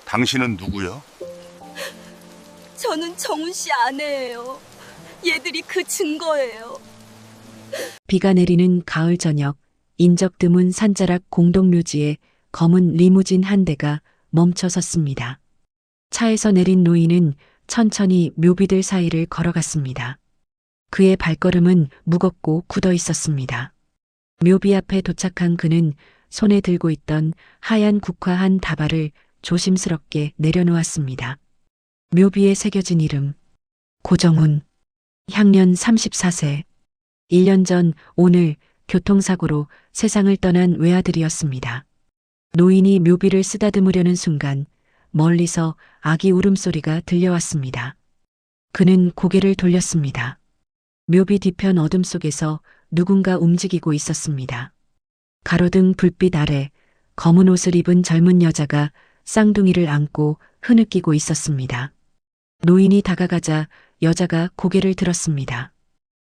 당신은 누구요? 저는 정훈 씨 아내예요. 얘들이 그 증거예요. 비가 내리는 가을 저녁, 인적 드문 산자락 공동묘지에 검은 리무진 한 대가 멈춰 섰습니다. 차에서 내린 노인은 천천히 묘비들 사이를 걸어갔습니다. 그의 발걸음은 무겁고 굳어 있었습니다. 묘비 앞에 도착한 그는 손에 들고 있던 하얀 국화한 다발을 조심스럽게 내려놓았습니다. 묘비에 새겨진 이름, 고정훈, 향년 34세. 1년 전 오늘 교통사고로 세상을 떠난 외아들이었습니다. 노인이 묘비를 쓰다듬으려는 순간 멀리서 아기 울음소리가 들려왔습니다. 그는 고개를 돌렸습니다. 묘비 뒤편 어둠 속에서 누군가 움직이고 있었습니다. 가로등 불빛 아래 검은 옷을 입은 젊은 여자가 쌍둥이를 안고 흐느끼고 있었습니다. 노인이 다가가자 여자가 고개를 들었습니다.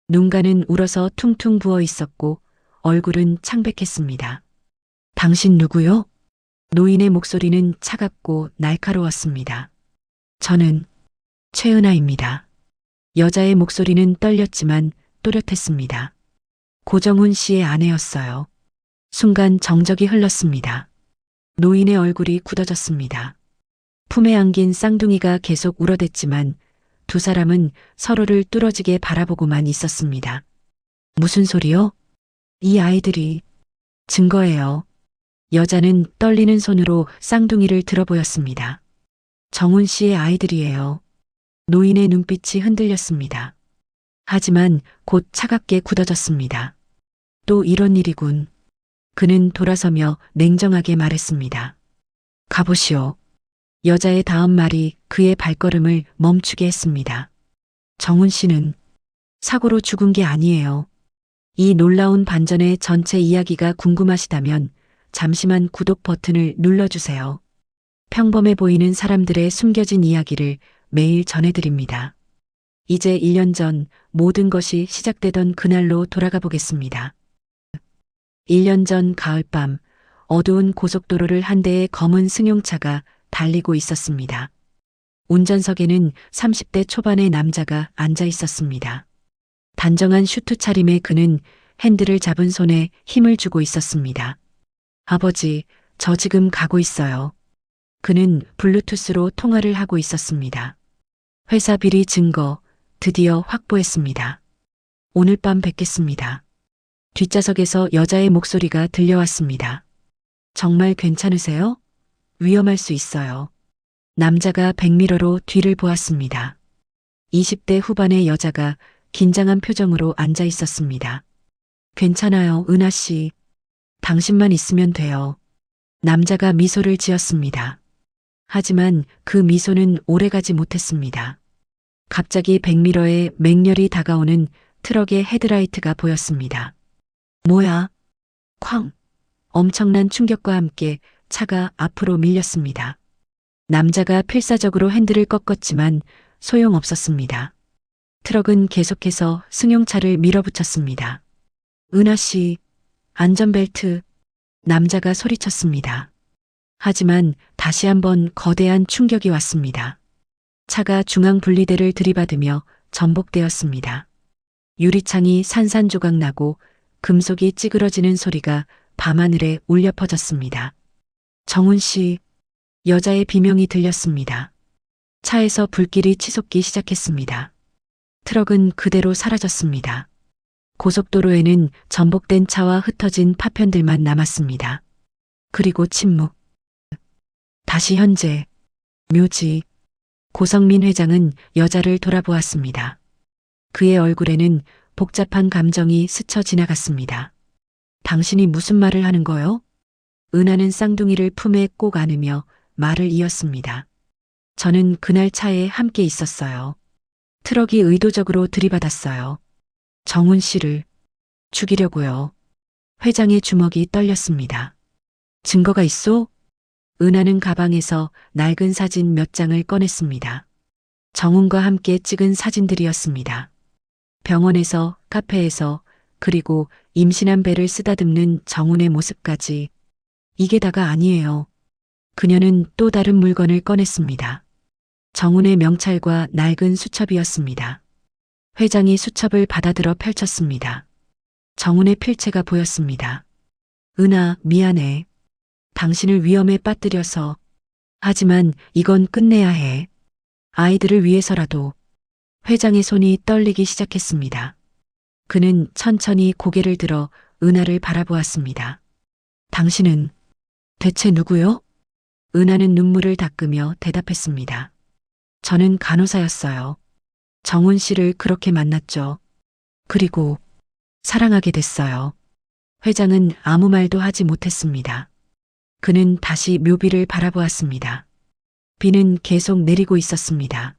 눈가는 울어서 퉁퉁 부어 있었고 얼굴은 창백했습니다. 당신 누구요? 노인의 목소리는 차갑고 날카로웠습니다. 저는 최은아입니다. 여자의 목소리는 떨렸지만 또렷했습니다. 고정훈 씨의 아내였어요. 순간 정적이 흘렀습니다. 노인의 얼굴이 굳어졌습니다. 품에 안긴 쌍둥이가 계속 울어댔지만 두 사람은 서로를 뚫어지게 바라보고만 있었습니다. 무슨 소리요? 이 아이들이 증거예요. 여자는 떨리는 손으로 쌍둥이를 들어보였습니다. 정훈 씨의 아이들이에요. 노인의 눈빛이 흔들렸습니다. 하지만 곧 차갑게 굳어졌습니다. 또 이런 일이군. 그는 돌아서며 냉정하게 말했습니다. 가보시오. 여자의 다음 말이 그의 발걸음을 멈추게 했습니다. 정훈 씨는 사고로 죽은 게 아니에요. 이 놀라운 반전의 전체 이야기가 궁금하시다면 잠시만 구독 버튼을 눌러주세요. 평범해 보이는 사람들의 숨겨진 이야기를 매일 전해드립니다. 이제 1년 전 모든 것이 시작되던 그날로 돌아가 보겠습니다. 1년 전 가을밤 어두운 고속도로를 한 대의 검은 승용차가 달리고 있었습니다. 운전석에는 30대 초반의 남자가 앉아 있었습니다. 단정한 슈트 차림의 그는 핸들을 잡은 손에 힘을 주고 있었습니다. 아버지, 저 지금 가고 있어요. 그는 블루투스로 통화를 하고 있었습니다. 회사 비리 증거 드디어 확보했습니다. 오늘 밤 뵙겠습니다. 뒷좌석에서 여자의 목소리가 들려왔습니다. 정말 괜찮으세요? 위험할 수 있어요. 남자가 백미러로 뒤를 보았습니다. 20대 후반의 여자가 긴장한 표정으로 앉아 있었습니다. 괜찮아요, 은하 씨. 당신만 있으면 돼요. 남자가 미소를 지었습니다. 하지만 그 미소는 오래가지 못했습니다. 갑자기 백미러에 맹렬히 다가오는 트럭의 헤드라이트가 보였습니다. 뭐야? 쾅! 엄청난 충격과 함께 차가 앞으로 밀렸습니다. 남자가 필사적으로 핸들을 꺾었지만 소용없었습니다. 트럭은 계속해서 승용차를 밀어붙였습니다. 은하 씨, 안전벨트. 남자가 소리쳤습니다. 하지만 다시 한번 거대한 충격이 왔습니다. 차가 중앙 분리대를 들이받으며 전복되었습니다. 유리창이 산산조각 나고 금속이 찌그러지는 소리가 밤하늘에 울려 퍼졌습니다. 정훈 씨, 여자의 비명이 들렸습니다. 차에서 불길이 치솟기 시작했습니다. 트럭은 그대로 사라졌습니다. 고속도로에는 전복된 차와 흩어진 파편들만 남았습니다. 그리고 침묵. 다시 현재, 묘지. 고성민 회장은 여자를 돌아보았습니다. 그의 얼굴에는 복잡한 감정이 스쳐 지나갔습니다. 당신이 무슨 말을 하는 거요? 은하는 쌍둥이를 품에 꼭 안으며 말을 이었습니다. 저는 그날 차에 함께 있었어요. 트럭이 의도적으로 들이받았어요. 정훈 씨를 죽이려고요. 회장의 주먹이 떨렸습니다. 증거가 있소? 은하는 가방에서 낡은 사진 몇 장을 꺼냈습니다. 정훈과 함께 찍은 사진들이었습니다. 병원에서, 카페에서, 그리고 임신한 배를 쓰다듬는 정훈의 모습까지. 이게 다가 아니에요. 그녀는 또 다른 물건을 꺼냈습니다. 정훈의 명찰과 낡은 수첩이었습니다. 회장이 수첩을 받아들어 펼쳤습니다. 정훈의 필체가 보였습니다. 은하, 미안해. 당신을 위험에 빠뜨려서. 하지만 이건 끝내야 해. 아이들을 위해서라도. 회장의 손이 떨리기 시작했습니다. 그는 천천히 고개를 들어 은하를 바라보았습니다. 당신은 대체 누구요? 은하는 눈물을 닦으며 대답했습니다. 저는 간호사였어요. 정훈 씨를 그렇게 만났죠. 그리고 사랑하게 됐어요. 회장은 아무 말도 하지 못했습니다. 그는 다시 묘비를 바라보았습니다. 비는 계속 내리고 있었습니다.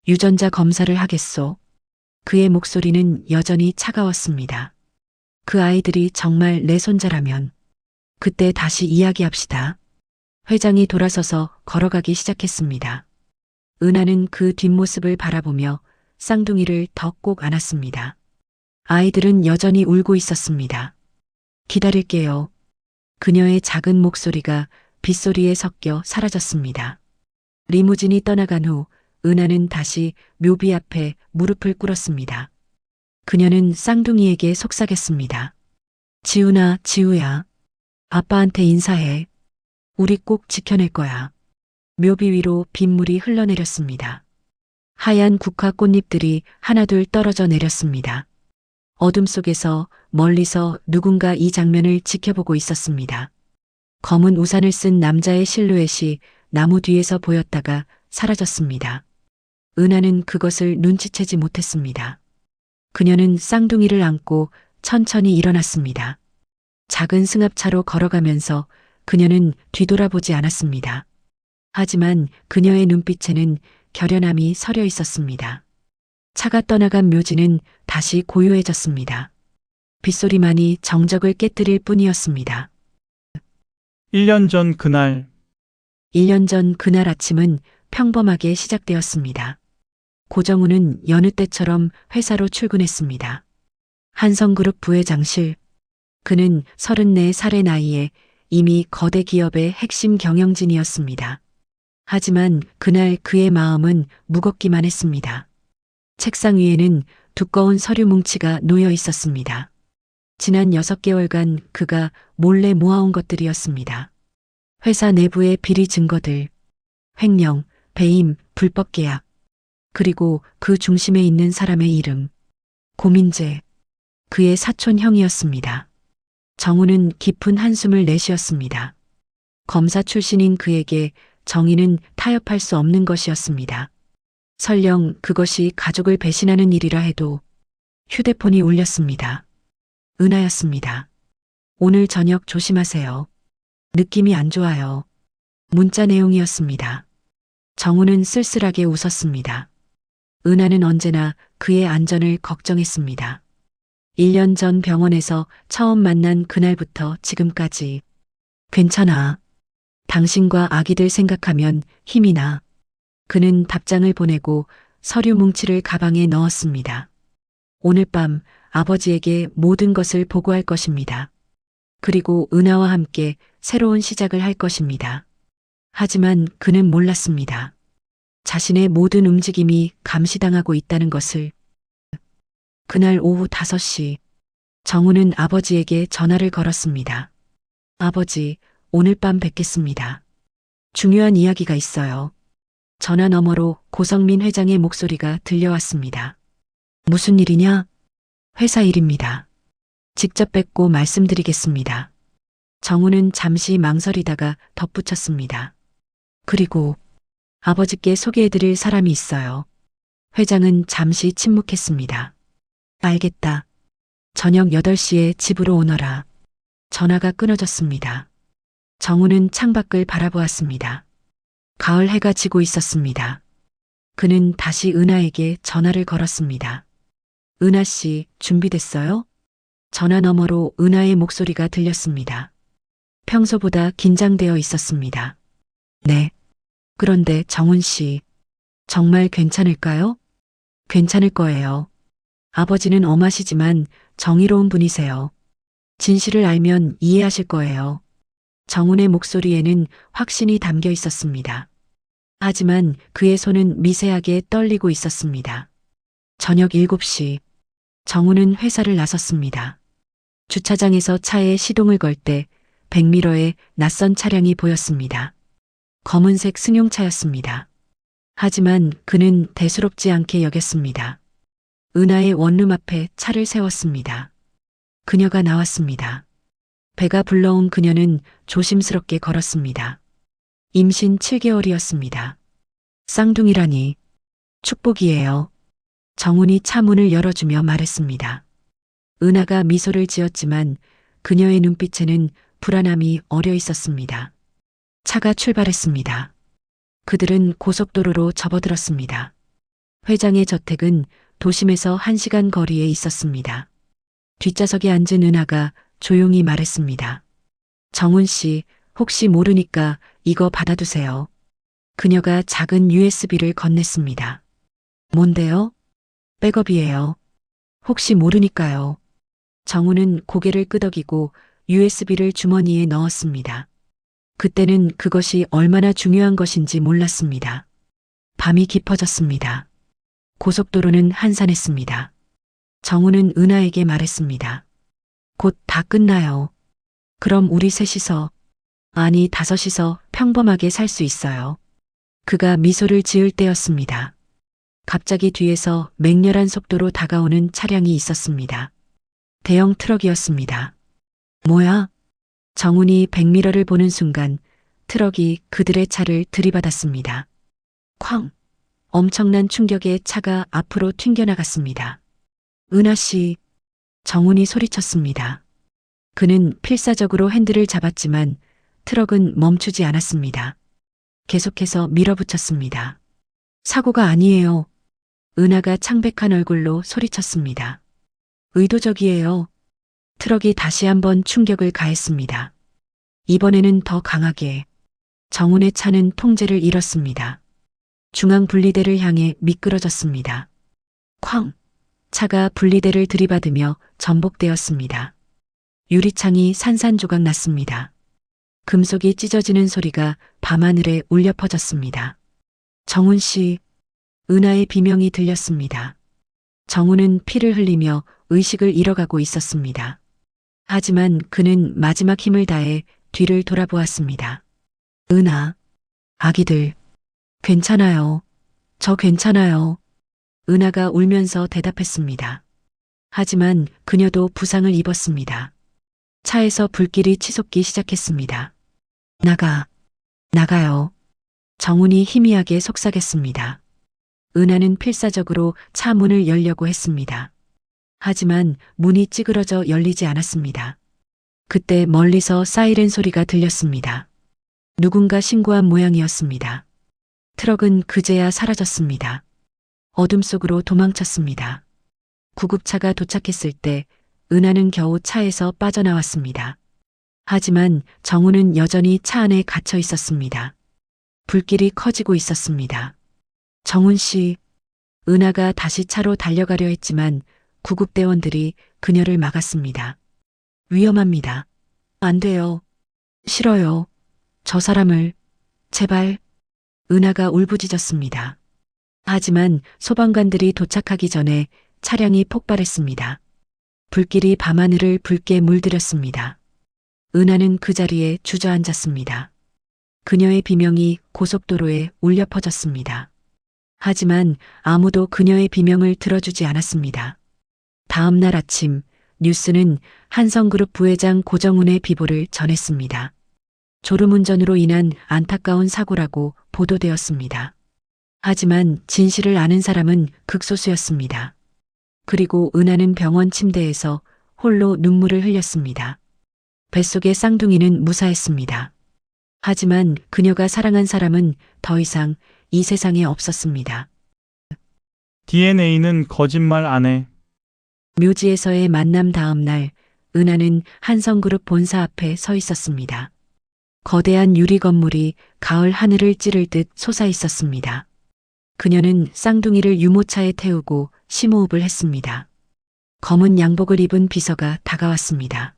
유전자 검사를 하겠소. 그의 목소리는 여전히 차가웠습니다. 그 아이들이 정말 내 손자라면 그때 다시 이야기합시다. 회장이 돌아서서 걸어가기 시작했습니다. 은하는 그 뒷모습을 바라보며 쌍둥이를 더 꼭 안았습니다. 아이들은 여전히 울고 있었습니다. 기다릴게요. 그녀의 작은 목소리가 빗소리에 섞여 사라졌습니다. 리무진이 떠나간 후 은하는 다시 묘비 앞에 무릎을 꿇었습니다. 그녀는 쌍둥이에게 속삭였습니다. 지훈아, 지우야. 아빠한테 인사해. 우리 꼭 지켜낼 거야. 묘비 위로 빗물이 흘러내렸습니다. 하얀 국화 꽃잎들이 하나둘 떨어져 내렸습니다. 어둠 속에서 멀리서 누군가 이 장면을 지켜보고 있었습니다. 검은 우산을 쓴 남자의 실루엣이 나무 뒤에서 보였다가 사라졌습니다. 은하는 그것을 눈치채지 못했습니다. 그녀는 쌍둥이를 안고 천천히 일어났습니다. 작은 승합차로 걸어가면서 그녀는 뒤돌아보지 않았습니다. 하지만 그녀의 눈빛에는 결연함이 서려 있었습니다. 차가 떠나간 묘지는 다시 고요해졌습니다. 빗소리만이 정적을 깨뜨릴 뿐이었습니다. 1년 전 그날 1년 전 그날 아침은 평범하게 시작되었습니다. 고정우는 여느 때처럼 회사로 출근했습니다. 한성그룹 부회장실. 그는 34살의 나이에 이미 거대 기업의 핵심 경영진이었습니다. 하지만 그날 그의 마음은 무겁기만 했습니다. 책상 위에는 두꺼운 서류 뭉치가 놓여 있었습니다. 지난 6개월간 그가 몰래 모아온 것들이었습니다. 회사 내부의 비리 증거들, 횡령, 배임, 불법 계약, 그리고 그 중심에 있는 사람의 이름, 고민재, 그의 사촌 형이었습니다. 정우는 깊은 한숨을 내쉬었습니다. 검사 출신인 그에게 정의는 타협할 수 없는 것이었습니다. 설령 그것이 가족을 배신하는 일이라 해도 휴대폰이 울렸습니다. 은하였습니다. 오늘 저녁 조심하세요. 느낌이 안 좋아요. 문자 내용이었습니다. 정우는 쓸쓸하게 웃었습니다. 은하는 언제나 그의 안전을 걱정했습니다. 1년 전 병원에서 처음 만난 그날부터 지금까지. 괜찮아. 당신과 아기들 생각하면 힘이 나. 그는 답장을 보내고 서류 뭉치를 가방에 넣었습니다. 오늘 밤 아버지에게 모든 것을 보고할 것입니다. 그리고 은하와 함께 새로운 시작을 할 것입니다. 하지만 그는 몰랐습니다. 자신의 모든 움직임이 감시당하고 있다는 것을. 그날 오후 5시, 정우는 아버지에게 전화를 걸었습니다. 아버지, 오늘 밤 뵙겠습니다. 중요한 이야기가 있어요. 전화 너머로 고성민 회장의 목소리가 들려왔습니다. 무슨 일이냐? 회사 일입니다. 직접 뵙고 말씀드리겠습니다. 정우는 잠시 망설이다가 덧붙였습니다. 그리고 아버지께 소개해드릴 사람이 있어요. 회장은 잠시 침묵했습니다. 알겠다. 저녁 8시에 집으로 오너라. 전화가 끊어졌습니다. 정우는 창밖을 바라보았습니다. 가을 해가 지고 있었습니다. 그는 다시 은하에게 전화를 걸었습니다. 은하 씨, 준비됐어요? 전화 너머로 은하의 목소리가 들렸습니다. 평소보다 긴장되어 있었습니다. 네. 그런데 정훈 씨, 정말 괜찮을까요? 괜찮을 거예요. 아버지는 엄하시지만 정의로운 분이세요. 진실을 알면 이해하실 거예요. 정훈의 목소리에는 확신이 담겨 있었습니다. 하지만 그의 손은 미세하게 떨리고 있었습니다. 저녁 7시 정훈은 회사를 나섰습니다. 주차장에서 차에 시동을 걸 때 백미러에 낯선 차량이 보였습니다. 검은색 승용차였습니다. 하지만 그는 대수롭지 않게 여겼습니다. 은하의 원룸 앞에 차를 세웠습니다. 그녀가 나왔습니다. 배가 불러온 그녀는 조심스럽게 걸었습니다. 임신 7개월이었습니다. 쌍둥이라니 축복이에요. 정훈이 차 문을 열어주며 말했습니다. 은하가 미소를 지었지만 그녀의 눈빛에는 불안함이 어려 있었습니다. 차가 출발했습니다. 그들은 고속도로로 접어들었습니다. 회장의 저택은 도심에서 1시간 거리에 있었습니다. 뒷좌석에 앉은 은하가 조용히 말했습니다. 정훈 씨, 혹시 모르니까 이거 받아두세요. 그녀가 작은 USB를 건넸습니다. 뭔데요? 백업이에요. 혹시 모르니까요. 정훈은 고개를 끄덕이고 USB를 주머니에 넣었습니다. 그때는 그것이 얼마나 중요한 것인지 몰랐습니다. 밤이 깊어졌습니다. 고속도로는 한산했습니다. 정훈은 은하에게 말했습니다. 곧 다 끝나요. 그럼 우리 셋이서, 아니 5이서 평범하게 살 수 있어요. 그가 미소를 지을 때였습니다. 갑자기 뒤에서 맹렬한 속도로 다가오는 차량이 있었습니다. 대형 트럭이었습니다. 뭐야? 정훈이 백미러를 보는 순간 트럭이 그들의 차를 들이받았습니다. 쾅! 엄청난 충격에 차가 앞으로 튕겨나갔습니다. 은하 씨, 정훈이 소리쳤습니다. 그는 필사적으로 핸들을 잡았지만 트럭은 멈추지 않았습니다. 계속해서 밀어붙였습니다. 사고가 아니에요. 은하가 창백한 얼굴로 소리쳤습니다. 의도적이에요. 트럭이 다시 한번 충격을 가했습니다. 이번에는 더 강하게. 정훈의 차는 통제를 잃었습니다. 중앙 분리대를 향해 미끄러졌습니다. 쾅! 차가 분리대를 들이받으며 전복되었습니다. 유리창이 산산조각 났습니다. 금속이 찢어지는 소리가 밤하늘에 울려 퍼졌습니다. 정훈 씨, 은하의 비명이 들렸습니다. 정훈은 피를 흘리며 의식을 잃어가고 있었습니다. 하지만 그는 마지막 힘을 다해 뒤를 돌아보았습니다. 은하, 아기들, 괜찮아요. 저 괜찮아요. 은하가 울면서 대답했습니다. 하지만 그녀도 부상을 입었습니다. 차에서 불길이 치솟기 시작했습니다. 나가요. 정훈이 희미하게 속삭였습니다. 은하는 필사적으로 차 문을 열려고 했습니다. 하지만 문이 찌그러져 열리지 않았습니다. 그때 멀리서 사이렌 소리가 들렸습니다. 누군가 신고한 모양이었습니다. 트럭은 그제야 사라졌습니다. 어둠 속으로 도망쳤습니다. 구급차가 도착했을 때 은하는 겨우 차에서 빠져나왔습니다. 하지만 정훈은 여전히 차 안에 갇혀 있었습니다. 불길이 커지고 있었습니다. 정훈 씨, 은하가 다시 차로 달려가려 했지만 구급대원들이 그녀를 막았습니다. 위험합니다. 안 돼요. 싫어요. 저 사람을, 제발. 은하가 울부짖었습니다. 하지만 소방관들이 도착하기 전에 차량이 폭발했습니다. 불길이 밤하늘을 붉게 물들였습니다. 은하는 그 자리에 주저앉았습니다. 그녀의 비명이 고속도로에 울려 퍼졌습니다. 하지만 아무도 그녀의 비명을 들어주지 않았습니다. 다음 날 아침 뉴스는 한성그룹 부회장 고정훈의 비보를 전했습니다. 졸음운전으로 인한 안타까운 사고라고 보도되었습니다. 하지만 진실을 아는 사람은 극소수였습니다. 그리고 은하는 병원 침대에서 홀로 눈물을 흘렸습니다. 뱃속의 쌍둥이는 무사했습니다. 하지만 그녀가 사랑한 사람은 더 이상 이 세상에 없었습니다. DNA는 거짓말 안 해. 묘지에서의 만남 다음 날 은하는 한성그룹 본사 앞에 서 있었습니다. 거대한 유리 건물이 가을 하늘을 찌를 듯 솟아 있었습니다. 그녀는 쌍둥이를 유모차에 태우고 심호흡을 했습니다. 검은 양복을 입은 비서가 다가왔습니다.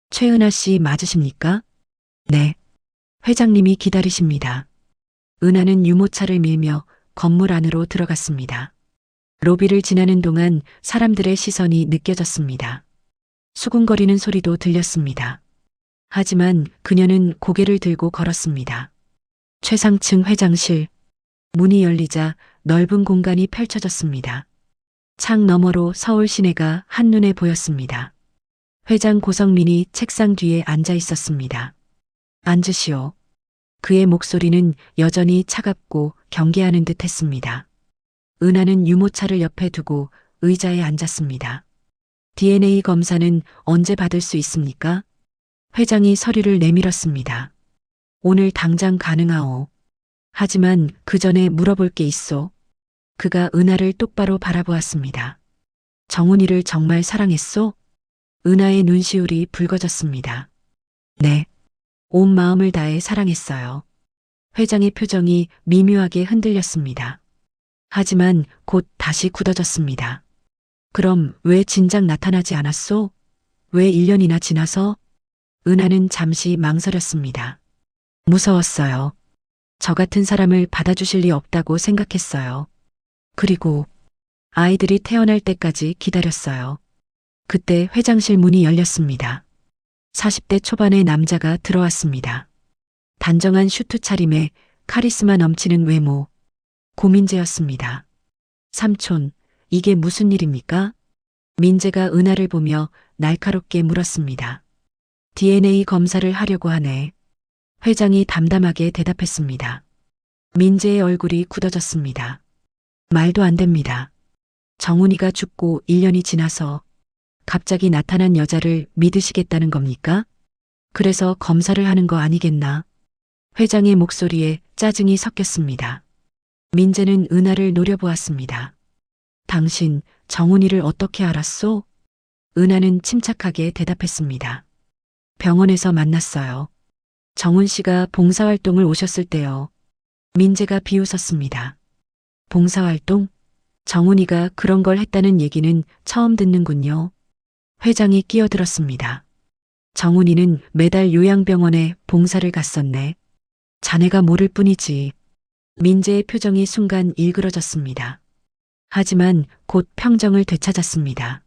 최은하 씨 맞으십니까? 네. 회장님이 기다리십니다. 은하는 유모차를 밀며 건물 안으로 들어갔습니다. 로비를 지나는 동안 사람들의 시선이 느껴졌습니다. 수군거리는 소리도 들렸습니다. 하지만 그녀는 고개를 들고 걸었습니다. 최상층 회장실. 문이 열리자 넓은 공간이 펼쳐졌습니다. 창 너머로 서울 시내가 한눈에 보였습니다. 회장 고성민이 책상 뒤에 앉아 있었습니다. 앉으시오. 그의 목소리는 여전히 차갑고 경계하는 듯 했습니다. 은하는 유모차를 옆에 두고 의자에 앉았습니다. DNA 검사는 언제 받을 수 있습니까? 회장이 서류를 내밀었습니다. 오늘 당장 가능하오. 하지만 그 전에 물어볼 게 있어. 그가 은하를 똑바로 바라보았습니다. 정훈이를 정말 사랑했소? 은하의 눈시울이 붉어졌습니다. 네. 온 마음을 다해 사랑했어요. 회장의 표정이 미묘하게 흔들렸습니다. 하지만 곧 다시 굳어졌습니다. 그럼 왜 진작 나타나지 않았소? 왜 1년이나 지나서? 은하는 잠시 망설였습니다. 무서웠어요. 저 같은 사람을 받아주실 리 없다고 생각했어요. 그리고 아이들이 태어날 때까지 기다렸어요. 그때 회장실 문이 열렸습니다. 40대 초반의 남자가 들어왔습니다. 단정한 슈트 차림에 카리스마 넘치는 외모. 고민재였습니다. 삼촌, 이게 무슨 일입니까? 민재가 은하를 보며 날카롭게 물었습니다. DNA 검사를 하려고 하네. 회장이 담담하게 대답했습니다. 민재의 얼굴이 굳어졌습니다. 말도 안 됩니다. 정훈이가 죽고 1년이 지나서 갑자기 나타난 여자를 믿으시겠다는 겁니까? 그래서 검사를 하는 거 아니겠나? 회장의 목소리에 짜증이 섞였습니다. 민재는 은하를 노려보았습니다. 당신 정훈이를 어떻게 알았소? 은하는 침착하게 대답했습니다. 병원에서 만났어요. 정훈 씨가 봉사활동을 오셨을 때요. 민재가 비웃었습니다. 봉사활동? 정훈이가 그런 걸 했다는 얘기는 처음 듣는군요. 회장이 끼어들었습니다. 정훈이는 매달 요양병원에 봉사를 갔었네. 자네가 모를 뿐이지. 민재의 표정이 순간 일그러졌습니다. 하지만 곧 평정을 되찾았습니다.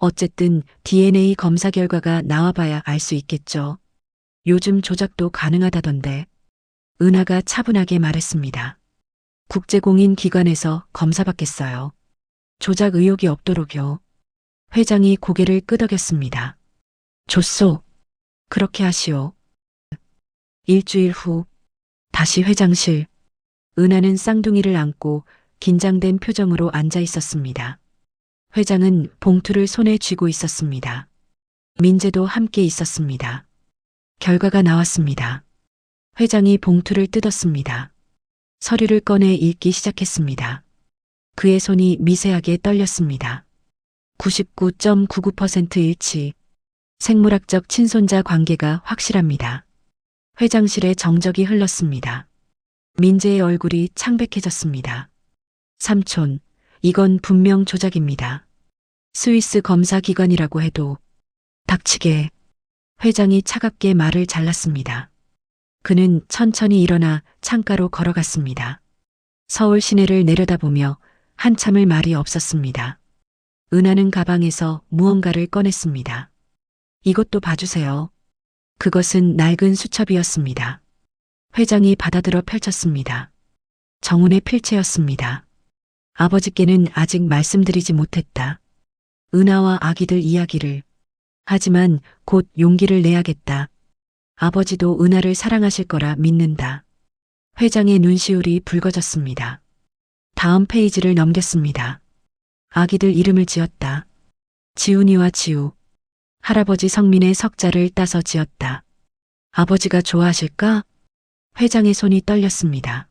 어쨌든 DNA 검사 결과가 나와봐야 알 수 있겠죠. 요즘 조작도 가능하다던데. 은하가 차분하게 말했습니다. 국제공인 기관에서 검사받겠어요. 조작 의혹이 없도록요. 회장이 고개를 끄덕였습니다. 좋소. 그렇게 하시오. 일주일 후 다시 회장실. 은하는 쌍둥이를 안고 긴장된 표정으로 앉아 있었습니다. 회장은 봉투를 손에 쥐고 있었습니다. 민재도 함께 있었습니다. 결과가 나왔습니다. 회장이 봉투를 뜯었습니다. 서류를 꺼내 읽기 시작했습니다. 그의 손이 미세하게 떨렸습니다. 99.99% 일치. 생물학적 친손자 관계가 확실합니다. 회장실에 정적이 흘렀습니다. 민재의 얼굴이 창백해졌습니다. 삼촌, 이건 분명 조작입니다. 스위스 검사기관이라고 해도 닥치게. 회장이 차갑게 말을 잘랐습니다. 그는 천천히 일어나 창가로 걸어갔습니다. 서울 시내를 내려다보며 한참을 말이 없었습니다. 은하는 가방에서 무언가를 꺼냈습니다. 이것도 봐주세요. 그것은 낡은 수첩이었습니다. 회장이 받아들어 펼쳤습니다. 정훈의 필체였습니다. 아버지께는 아직 말씀드리지 못했다. 은하와 아기들 이야기를. 하지만 곧 용기를 내야겠다. 아버지도 은하를 사랑하실 거라 믿는다. 회장의 눈시울이 붉어졌습니다. 다음 페이지를 넘겼습니다. 아기들 이름을 지었다. 지훈이와 지우. 할아버지 성민의 석자를 따서 지었다. 아버지가 좋아하실까? 회장의 손이 떨렸습니다.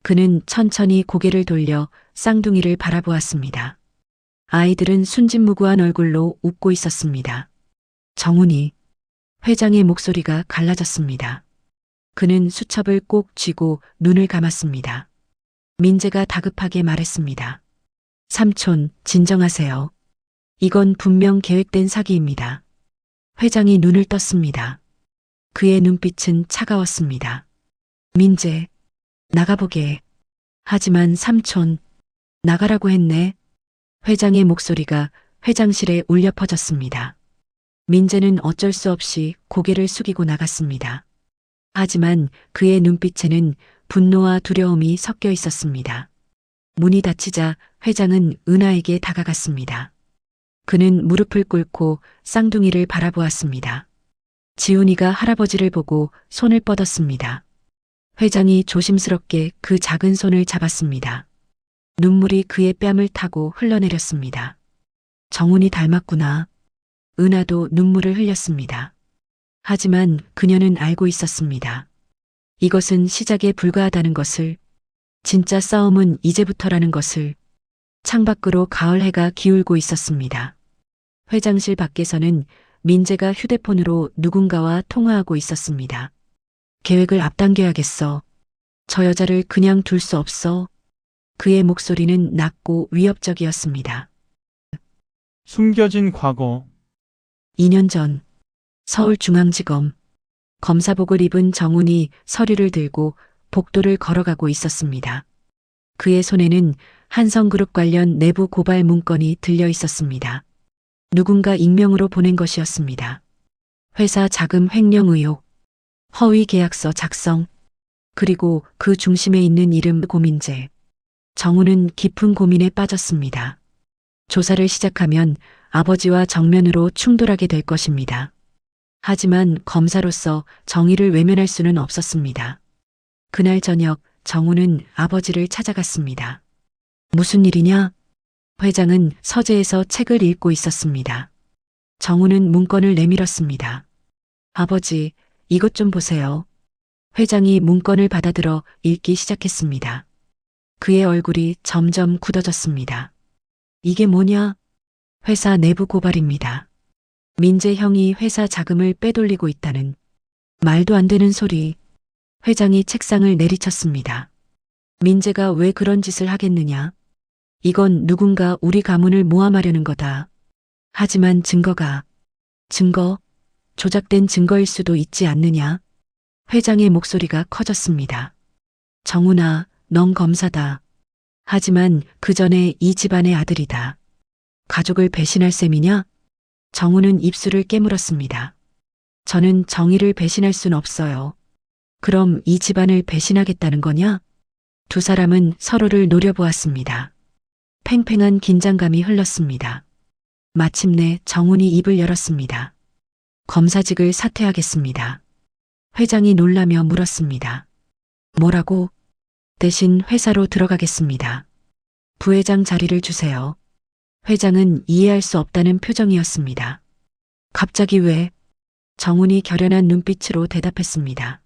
그는 천천히 고개를 돌려 쌍둥이를 바라보았습니다. 아이들은 순진무구한 얼굴로 웃고 있었습니다. 정훈이. 회장의 목소리가 갈라졌습니다. 그는 수첩을 꼭 쥐고 눈을 감았습니다. 민재가 다급하게 말했습니다. 삼촌, 진정하세요. 이건 분명 계획된 사기입니다. 회장이 눈을 떴습니다. 그의 눈빛은 차가웠습니다. 민재, 나가보게. 하지만 삼촌, 나가라고 했네. 회장의 목소리가 회장실에 울려 퍼졌습니다. 민재는 어쩔 수 없이 고개를 숙이고 나갔습니다. 하지만 그의 눈빛에는 분노와 두려움이 섞여 있었습니다. 문이 닫히자 회장은 은하에게 다가갔습니다. 그는 무릎을 꿇고 쌍둥이를 바라보았습니다. 지훈이가 할아버지를 보고 손을 뻗었습니다. 회장이 조심스럽게 그 작은 손을 잡았습니다. 눈물이 그의 뺨을 타고 흘러내렸습니다. 정훈이 닮았구나. 은하도 눈물을 흘렸습니다. 하지만 그녀는 알고 있었습니다. 이것은 시작에 불과하다는 것을, 진짜 싸움은 이제부터라는 것을. 창밖으로 가을 해가 기울고 있었습니다. 회장실 밖에서는 민재가 휴대폰으로 누군가와 통화하고 있었습니다. 계획을 앞당겨야겠어. 저 여자를 그냥 둘 수 없어. 그의 목소리는 낮고 위협적이었습니다. 숨겨진 과거. 2년 전 서울중앙지검 검사복을 입은 정훈이 서류를 들고 복도를 걸어가고 있었습니다. 그의 손에는 한성그룹 관련 내부 고발 문건이 들려 있었습니다. 누군가 익명으로 보낸 것이었습니다. 회사 자금 횡령 의혹, 허위 계약서 작성, 그리고 그 중심에 있는 이름 고민재. 정훈은 깊은 고민에 빠졌습니다. 조사를 시작하면 아버지와 정면으로 충돌하게 될 것입니다. 하지만 검사로서 정의를 외면할 수는 없었습니다. 그날 저녁 정훈은 아버지를 찾아갔습니다. 무슨 일이냐? 회장은 서재에서 책을 읽고 있었습니다. 정훈은 문건을 내밀었습니다. 아버지, 이것 좀 보세요. 회장이 문건을 받아들어 읽기 시작했습니다. 그의 얼굴이 점점 굳어졌습니다. 이게 뭐냐? 회사 내부 고발입니다. 민재 형이 회사 자금을 빼돌리고 있다는. 말도 안 되는 소리. 회장이 책상을 내리쳤습니다. 민재가 왜 그런 짓을 하겠느냐? 이건 누군가 우리 가문을 모함하려는 거다. 하지만 증거, 조작된 증거일 수도 있지 않느냐? 회장의 목소리가 커졌습니다. 정훈아, 넌 검사다. 하지만 그 전에 이 집안의 아들이다. 가족을 배신할 셈이냐? 정훈은 입술을 깨물었습니다. 저는 정의를 배신할 순 없어요. 그럼 이 집안을 배신하겠다는 거냐? 두 사람은 서로를 노려보았습니다. 팽팽한 긴장감이 흘렀습니다. 마침내 정훈이 입을 열었습니다. 검사직을 사퇴하겠습니다. 회장이 놀라며 물었습니다. 뭐라고? 대신 회사로 들어가겠습니다. 부회장 자리를 주세요. 회장은 이해할 수 없다는 표정이었습니다. 갑자기 왜? 정훈이 결연한 눈빛으로 대답했습니다.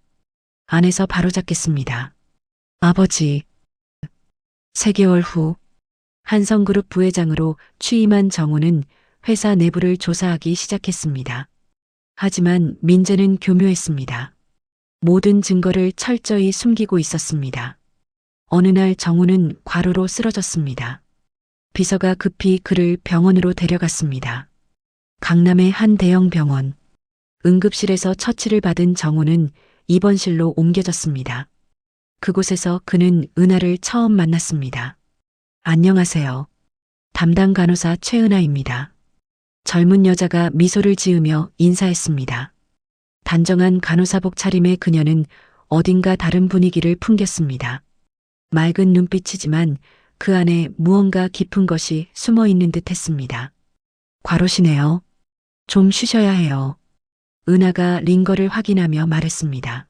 안에서 바로잡겠습니다. 아버지. 3개월 후 한성그룹 부회장으로 취임한 정훈은 회사 내부를 조사하기 시작했습니다. 하지만 민재는 교묘했습니다. 모든 증거를 철저히 숨기고 있었습니다. 어느 날 정훈은 과로로 쓰러졌습니다. 비서가 급히 그를 병원으로 데려갔습니다. 강남의 한 대형 병원. 응급실에서 처치를 받은 정훈은 입원실로 옮겨졌습니다. 그곳에서 그는 은하를 처음 만났습니다. 안녕하세요. 담당 간호사 최은하입니다. 젊은 여자가 미소를 지으며 인사했습니다. 단정한 간호사복 차림의 그녀는 어딘가 다른 분위기를 풍겼습니다. 맑은 눈빛이지만 그 안에 무언가 깊은 것이 숨어 있는 듯 했습니다. 과로시네요. 좀 쉬셔야 해요. 은하가 링거를 확인하며 말했습니다.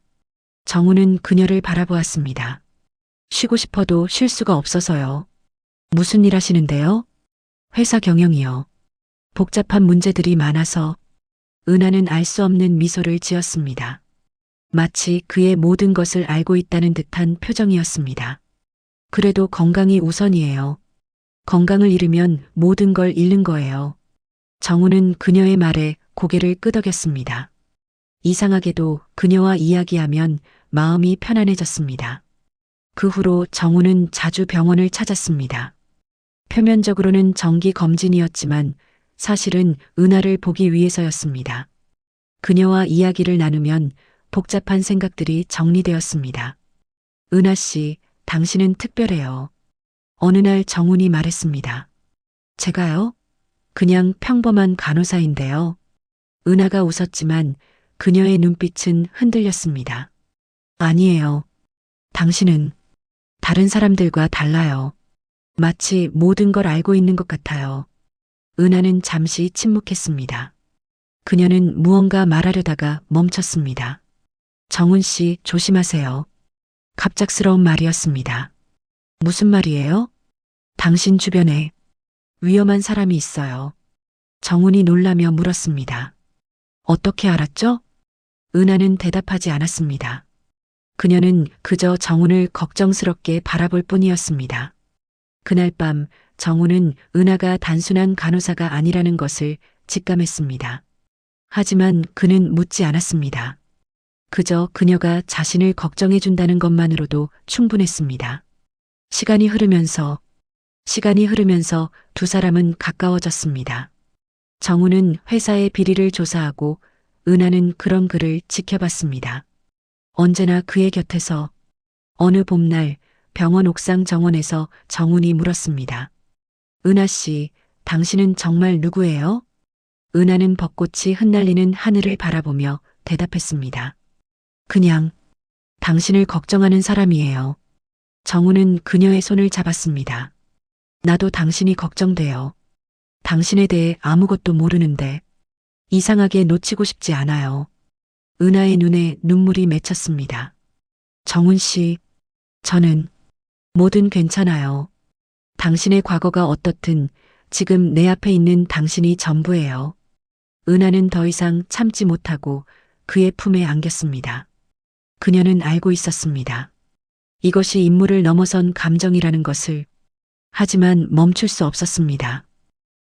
정훈은 그녀를 바라보았습니다. 쉬고 싶어도 쉴 수가 없어서요. 무슨 일 하시는데요? 회사 경영이요. 복잡한 문제들이 많아서. 은하는 알 수 없는 미소를 지었습니다. 마치 그의 모든 것을 알고 있다는 듯한 표정이었습니다. 그래도 건강이 우선이에요. 건강을 잃으면 모든 걸 잃는 거예요. 정훈은 그녀의 말에 고개를 끄덕였습니다. 이상하게도 그녀와 이야기하면 마음이 편안해졌습니다. 그 후로 정훈은 자주 병원을 찾았습니다. 표면적으로는 정기 검진이었지만 사실은 은하를 보기 위해서였습니다. 그녀와 이야기를 나누면 복잡한 생각들이 정리되었습니다. 은하 씨, 당신은 특별해요. 어느 날 정훈이 말했습니다. 제가요? 그냥 평범한 간호사인데요. 은하가 웃었지만 그녀의 눈빛은 흔들렸습니다. 아니에요. 당신은 다른 사람들과 달라요. 마치 모든 걸 알고 있는 것 같아요. 은하는 잠시 침묵했습니다. 그녀는 무언가 말하려다가 멈췄습니다. 정훈 씨, 조심하세요. 갑작스러운 말이었습니다. 무슨 말이에요? 당신 주변에 위험한 사람이 있어요. 정훈이 놀라며 물었습니다. 어떻게 알았죠? 은하는 대답하지 않았습니다. 그녀는 그저 정훈을 걱정스럽게 바라볼 뿐이었습니다. 그날 밤 정훈은 은하가 단순한 간호사가 아니라는 것을 직감했습니다. 하지만 그는 묻지 않았습니다. 그저 그녀가 자신을 걱정해준다는 것만으로도 충분했습니다. 시간이 흐르면서 두 사람은 가까워졌습니다. 정훈은 회사의 비리를 조사하고 은하는 그런 그를 지켜봤습니다. 언제나 그의 곁에서 어느 봄날 병원 옥상 정원에서 정훈이 물었습니다. 은하 씨, 당신은 정말 누구예요? 은하는 벚꽃이 흩날리는 하늘을 바라보며 대답했습니다. 그냥 당신을 걱정하는 사람이에요. 정훈은 그녀의 손을 잡았습니다. 나도 당신이 걱정돼요. 당신에 대해 아무것도 모르는데 이상하게 놓치고 싶지 않아요. 은하의 눈에 눈물이 맺혔습니다. 정훈 씨, 저는 뭐든 괜찮아요. 당신의 과거가 어떻든 지금 내 앞에 있는 당신이 전부예요. 은하는 더 이상 참지 못하고 그의 품에 안겼습니다. 그녀는 알고 있었습니다. 이것이 인물을 넘어선 감정이라는 것을. 하지만 멈출 수 없었습니다.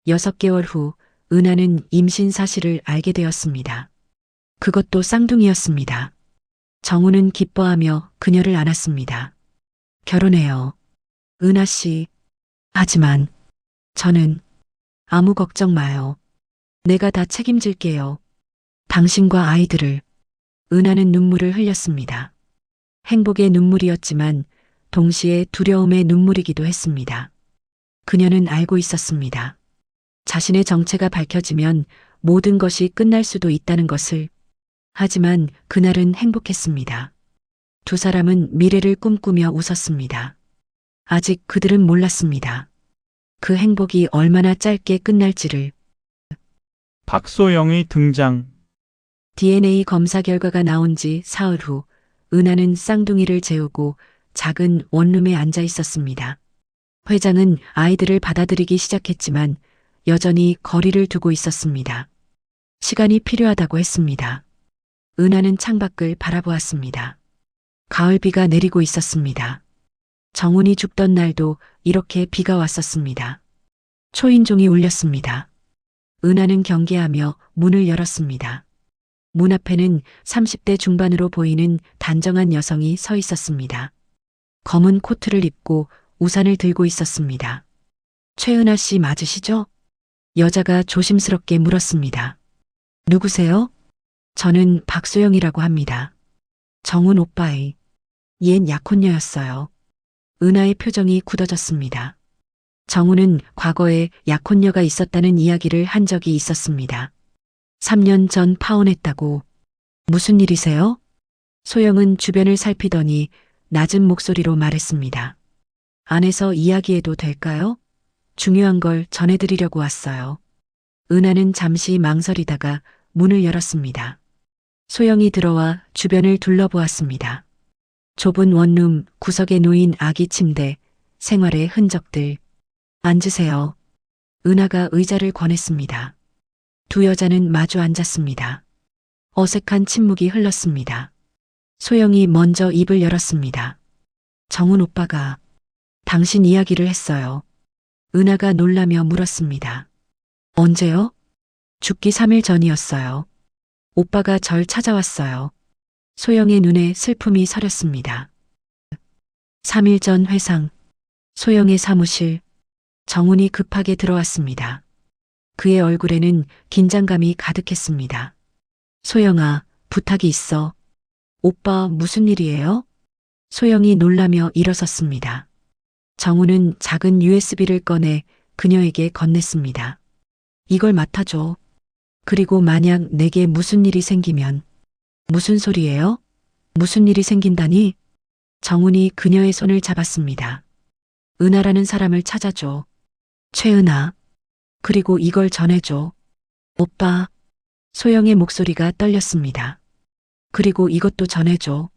6개월 후 은하는 임신 사실을 알게 되었습니다. 그것도 쌍둥이였습니다. 정훈은 기뻐하며 그녀를 안았습니다. 결혼해요. 은하 씨. 하지만 저는 아무 걱정 마요. 내가 다 책임질게요. 당신과 아이들을. 은하는 눈물을 흘렸습니다. 행복의 눈물이었지만 동시에 두려움의 눈물이기도 했습니다. 그녀는 알고 있었습니다. 자신의 정체가 밝혀지면 모든 것이 끝날 수도 있다는 것을. 하지만 그날은 행복했습니다. 두 사람은 미래를 꿈꾸며 웃었습니다. 아직 그들은 몰랐습니다. 그 행복이 얼마나 짧게 끝날지를. 박소영의 등장. DNA 검사 결과가 나온 지 사흘 후 은하는 쌍둥이를 재우고 작은 원룸에 앉아 있었습니다. 회장은 아이들을 받아들이기 시작했지만 여전히 거리를 두고 있었습니다. 시간이 필요하다고 했습니다. 은하는 창밖을 바라보았습니다. 가을비가 내리고 있었습니다. 정훈이 죽던 날도 이렇게 비가 왔었습니다. 초인종이 울렸습니다. 은하는 경계하며 문을 열었습니다. 문 앞에는 30대 중반으로 보이는 단정한 여성이 서 있었습니다. 검은 코트를 입고 우산을 들고 있었습니다. 최은하 씨 맞으시죠? 여자가 조심스럽게 물었습니다. 누구세요? 저는 박소영이라고 합니다. 정훈 오빠의 옛 약혼녀였어요. 은하의 표정이 굳어졌습니다. 정훈은 과거에 약혼녀가 있었다는 이야기를 한 적이 있었습니다. 3년 전 파혼했다고. 무슨 일이세요? 소영은 주변을 살피더니 낮은 목소리로 말했습니다. 안에서 이야기해도 될까요? 중요한 걸 전해드리려고 왔어요. 은하는 잠시 망설이다가 문을 열었습니다. 소영이 들어와 주변을 둘러보았습니다. 좁은 원룸 구석에 놓인 아기 침대, 생활의 흔적들. 앉으세요. 은하가 의자를 권했습니다. 두 여자는 마주 앉았습니다. 어색한 침묵이 흘렀습니다. 소영이 먼저 입을 열었습니다. 정훈 오빠가 당신 이야기를 했어요. 은하가 놀라며 물었습니다. 언제요? 죽기 3일 전이었어요. 오빠가 절 찾아왔어요. 소영의 눈에 슬픔이 서렸습니다. 3일 전 회상, 소영의 사무실, 정훈이 급하게 들어왔습니다. 그의 얼굴에는 긴장감이 가득했습니다. 소영아, 부탁이 있어. 오빠 무슨 일이에요? 소영이 놀라며 일어섰습니다. 정우는 작은 USB를 꺼내 그녀에게 건넸습니다. 이걸 맡아줘. 그리고 만약 내게 무슨 일이 생기면. 무슨 소리예요? 무슨 일이 생긴다니? 정훈이 그녀의 손을 잡았습니다. 은하라는 사람을 찾아줘. 최은하. 그리고 이걸 전해줘. 오빠. 소영의 목소리가 떨렸습니다. 그리고 이것도 전해줘.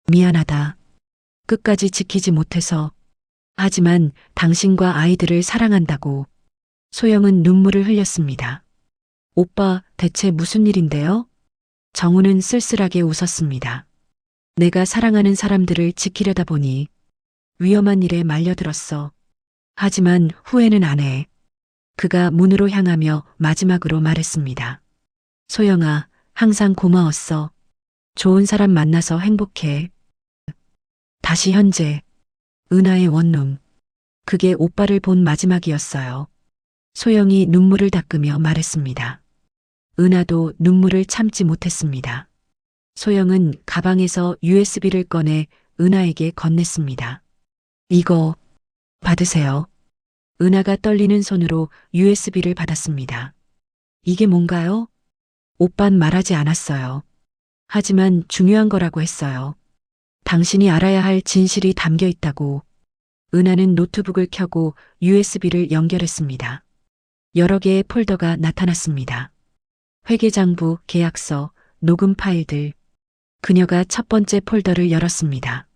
미안하다. 끝까지 지키지 못해서. 하지만 당신과 아이들을 사랑한다고. 소영은 눈물을 흘렸습니다. 오빠, 대체 무슨 일인데요? 정우는 쓸쓸하게 웃었습니다. 내가 사랑하는 사람들을 지키려다 보니 위험한 일에 말려들었어. 하지만 후회는 안 해. 그가 문으로 향하며 마지막으로 말했습니다. 소영아, 항상 고마웠어. 좋은 사람 만나서 행복해. 다시 현재. 은하의 원룸. 그게 오빠를 본 마지막이었어요. 소영이 눈물을 닦으며 말했습니다. 은하도 눈물을 참지 못했습니다. 소영은 가방에서 USB를 꺼내 은하에게 건넸습니다. 이거 받으세요. 은하가 떨리는 손으로 USB를 받았습니다. 이게 뭔가요? 오빤 말하지 않았어요. 하지만 중요한 거라고 했어요. 당신이 알아야 할 진실이 담겨 있다고. 은하는 노트북을 켜고 USB를 연결했습니다. 여러 개의 폴더가 나타났습니다. 회계장부, 계약서, 녹음 파일들. 그녀가 첫 번째 폴더를 열었습니다.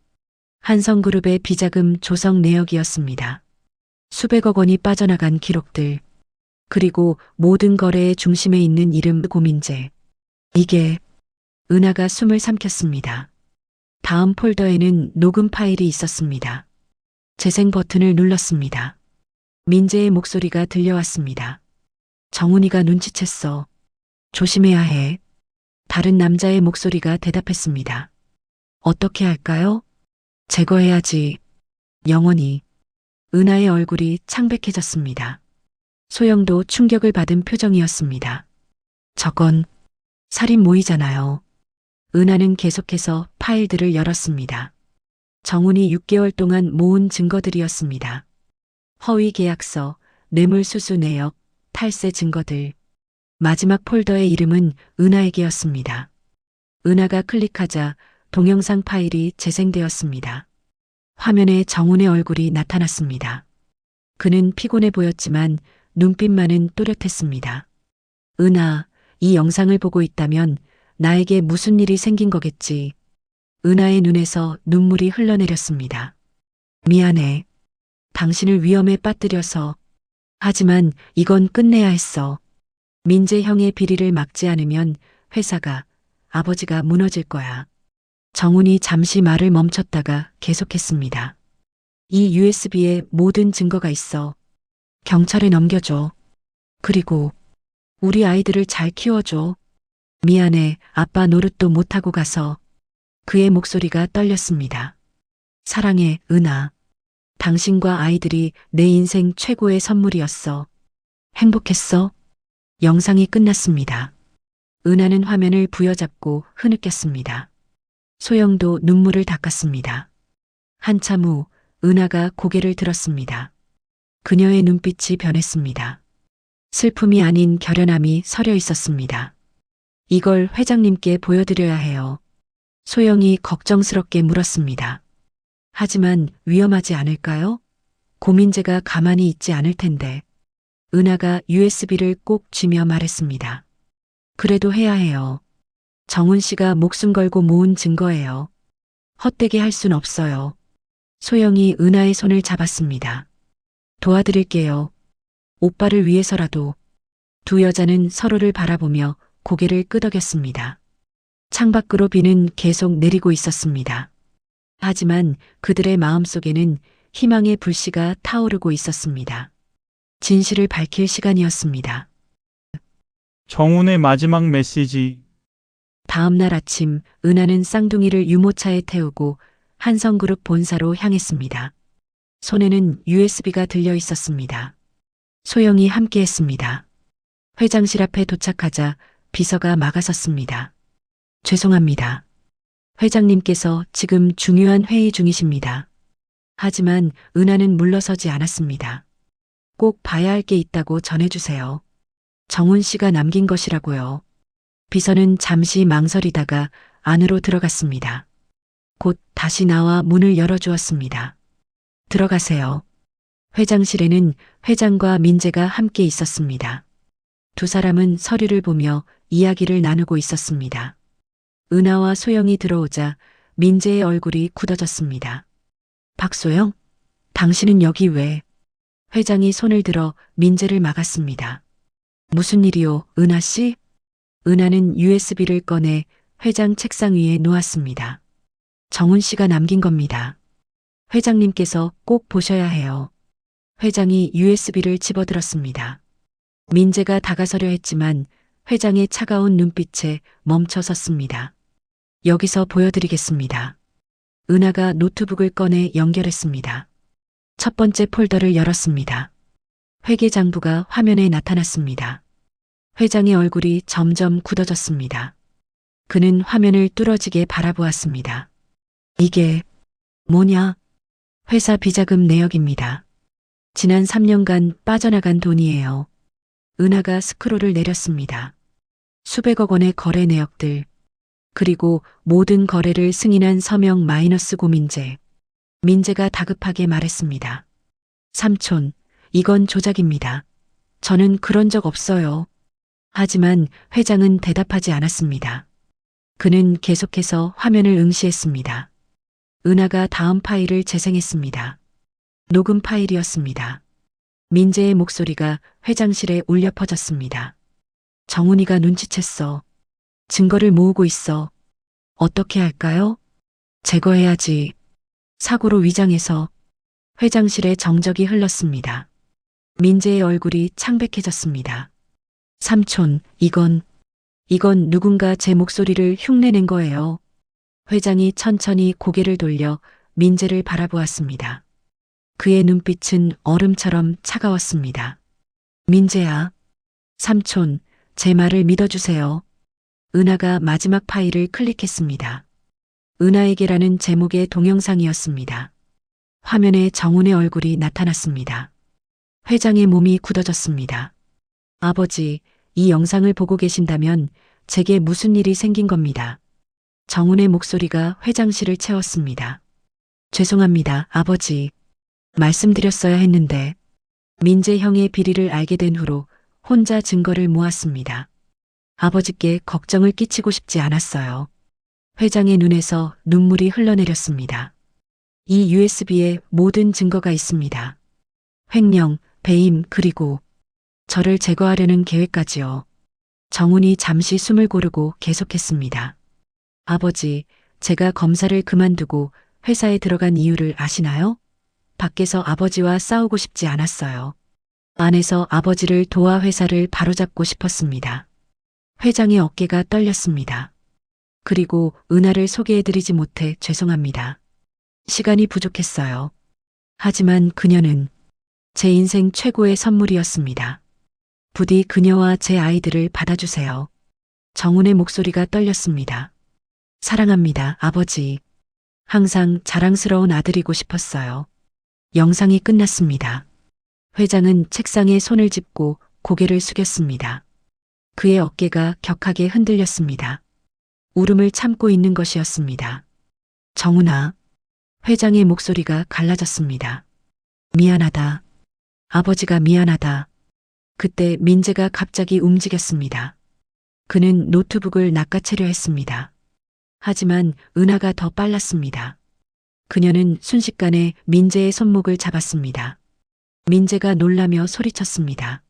한성그룹의 비자금 조성 내역이었습니다. 수백억 원이 빠져나간 기록들. 그리고 모든 거래의 중심에 있는 이름 고민재. 이게. 은하가 숨을 삼켰습니다. 다음 폴더에는 녹음 파일이 있었습니다. 재생 버튼을 눌렀습니다. 민재의 목소리가 들려왔습니다. 정훈이가 눈치챘어. 조심해야 해. 다른 남자의 목소리가 대답했습니다. 어떻게 할까요? 제거해야지. 영원히. 은하의 얼굴이 창백해졌습니다. 소영도 충격을 받은 표정이었습니다. 저건 살인 모의잖아요. 은하는 계속해서 파일들을 열었습니다. 정훈이 6개월 동안 모은 증거들이었습니다. 허위 계약서, 뇌물수수 내역, 탈세 증거들. 마지막 폴더의 이름은 은하에게였습니다. 은하가 클릭하자 동영상 파일이 재생되었습니다. 화면에 정훈의 얼굴이 나타났습니다. 그는 피곤해 보였지만 눈빛만은 또렷했습니다. 은하, 이 영상을 보고 있다면 나에게 무슨 일이 생긴 거겠지. 은하의 눈에서 눈물이 흘러내렸습니다. 미안해. 당신을 위험에 빠뜨려서. 하지만 이건 끝내야 했어. 민재 형의 비리를 막지 않으면 회사가, 아버지가 무너질 거야. 정훈이 잠시 말을 멈췄다가 계속했습니다. 이 USB에 모든 증거가 있어. 경찰에 넘겨줘. 그리고 우리 아이들을 잘 키워줘. 미안해, 아빠 노릇도 못하고 가서. 그의 목소리가 떨렸습니다. 사랑해, 은하. 당신과 아이들이 내 인생 최고의 선물이었어. 행복했어? 영상이 끝났습니다. 은하는 화면을 부여잡고 흐느꼈습니다. 소영도 눈물을 닦았습니다. 한참 후 은하가 고개를 들었습니다. 그녀의 눈빛이 변했습니다. 슬픔이 아닌 결연함이 서려 있었습니다. 이걸 회장님께 보여드려야 해요. 소영이 걱정스럽게 물었습니다. 하지만 위험하지 않을까요? 고민재가 가만히 있지 않을 텐데. 은하가 USB를 꼭 쥐며 말했습니다. 그래도 해야 해요. 정훈 씨가 목숨 걸고 모은 증거예요. 헛되게 할 순 없어요. 소영이 은하의 손을 잡았습니다. 도와드릴게요. 오빠를 위해서라도. 두 여자는 서로를 바라보며 고개를 끄덕였습니다. 창밖으로 비는 계속 내리고 있었습니다. 하지만 그들의 마음속에는 희망의 불씨가 타오르고 있었습니다. 진실을 밝힐 시간이었습니다. 정훈의 마지막 메시지. 다음 날 아침 은하는 쌍둥이를 유모차에 태우고 한성그룹 본사로 향했습니다. 손에는 USB가 들려 있었습니다. 소영이 함께했습니다. 회장실 앞에 도착하자 비서가 막아섰습니다. 죄송합니다. 회장님께서 지금 중요한 회의 중이십니다. 하지만 은하는 물러서지 않았습니다. 꼭 봐야 할 게 있다고 전해주세요. 정훈 씨가 남긴 것이라고요. 비서는 잠시 망설이다가 안으로 들어갔습니다. 곧 다시 나와 문을 열어주었습니다. 들어가세요. 회장실에는 회장과 민재가 함께 있었습니다. 두 사람은 서류를 보며 이야기를 나누고 있었습니다. 은하와 소영이 들어오자 민재의 얼굴이 굳어졌습니다. 박소영? 당신은 여기 왜? 회장이 손을 들어 민재를 막았습니다. 무슨 일이요, 은하 씨? 은하는 USB를 꺼내 회장 책상 위에 놓았습니다. 정훈 씨가 남긴 겁니다. 회장님께서 꼭 보셔야 해요. 회장이 USB를 집어들었습니다. 민재가 다가서려 했지만 회장의 차가운 눈빛에 멈춰 섰습니다. 여기서 보여드리겠습니다. 은하가 노트북을 꺼내 연결했습니다. 첫 번째 폴더를 열었습니다. 회계장부가 화면에 나타났습니다. 회장의 얼굴이 점점 굳어졌습니다. 그는 화면을 뚫어지게 바라보았습니다. 이게 뭐냐? 회사 비자금 내역입니다. 지난 3년간 빠져나간 돈이에요. 은하가 스크롤을 내렸습니다. 수백억 원의 거래 내역들, 그리고 모든 거래를 승인한 서명 마이너스 고민재. 민재가 다급하게 말했습니다. 삼촌, 이건 조작입니다. 저는 그런 적 없어요. 하지만 회장은 대답하지 않았습니다. 그는 계속해서 화면을 응시했습니다. 은하가 다음 파일을 재생했습니다. 녹음 파일이었습니다. 민재의 목소리가 회장실에 울려 퍼졌습니다. 정훈이가 눈치챘어. 증거를 모으고 있어. 어떻게 할까요? 제거해야지. 사고로 위장해서. 회장실에 정적이 흘렀습니다. 민재의 얼굴이 창백해졌습니다. 삼촌, 이건 누군가 제 목소리를 흉내낸 거예요. 회장이 천천히 고개를 돌려 민재를 바라보았습니다. 그의 눈빛은 얼음처럼 차가웠습니다. 민재야, 삼촌, 제 말을 믿어주세요. 은하가 마지막 파일을 클릭했습니다. 은하에게라는 제목의 동영상이었습니다. 화면에 정훈의 얼굴이 나타났습니다. 회장의 몸이 굳어졌습니다. 아버지, 이 영상을 보고 계신다면 제게 무슨 일이 생긴 겁니다. 정훈의 목소리가 회장실을 채웠습니다. 죄송합니다, 아버지. 말씀드렸어야 했는데. 민재 형의 비리를 알게 된 후로 혼자 증거를 모았습니다. 아버지께 걱정을 끼치고 싶지 않았어요. 회장의 눈에서 눈물이 흘러내렸습니다. 이 USB에 모든 증거가 있습니다. 횡령, 배임, 그리고 저를 제거하려는 계획까지요. 정훈이 잠시 숨을 고르고 계속했습니다. 아버지, 제가 검사를 그만두고 회사에 들어간 이유를 아시나요? 밖에서 아버지와 싸우고 싶지 않았어요. 안에서 아버지를 도와 회사를 바로잡고 싶었습니다. 회장의 어깨가 떨렸습니다. 그리고 은하를 소개해드리지 못해 죄송합니다. 시간이 부족했어요. 하지만 그녀는 제 인생 최고의 선물이었습니다. 부디 그녀와 제 아이들을 받아주세요. 정훈의 목소리가 떨렸습니다. 사랑합니다, 아버지. 항상 자랑스러운 아들이고 싶었어요. 영상이 끝났습니다. 회장은 책상에 손을 짚고 고개를 숙였습니다. 그의 어깨가 격하게 흔들렸습니다. 울음을 참고 있는 것이었습니다. 정훈아. 회장의 목소리가 갈라졌습니다. 미안하다. 아버지가 미안하다. 그때 민재가 갑자기 움직였습니다. 그는 노트북을 낚아채려 했습니다. 하지만 은하가 더 빨랐습니다. 그녀는 순식간에 민재의 손목을 잡았습니다. 민재가 놀라며 소리쳤습니다.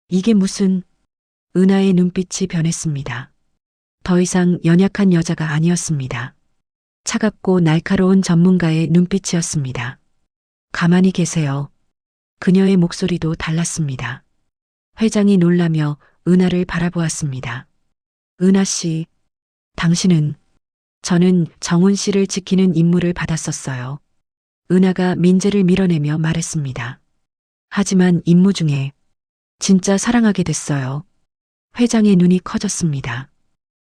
이게 무슨... 은하의 눈빛이 변했습니다. 더 이상 연약한 여자가 아니었습니다. 차갑고 날카로운 전문가의 눈빛이었습니다. 가만히 계세요. 그녀의 목소리도 달랐습니다. 회장이 놀라며 은하를 바라보았습니다. 은하 씨, 당신은... 저는 정훈 씨를 지키는 임무를 받았었어요. 은하가 민재를 밀어내며 말했습니다. 하지만 임무 중에 진짜 사랑하게 됐어요. 회장의 눈이 커졌습니다.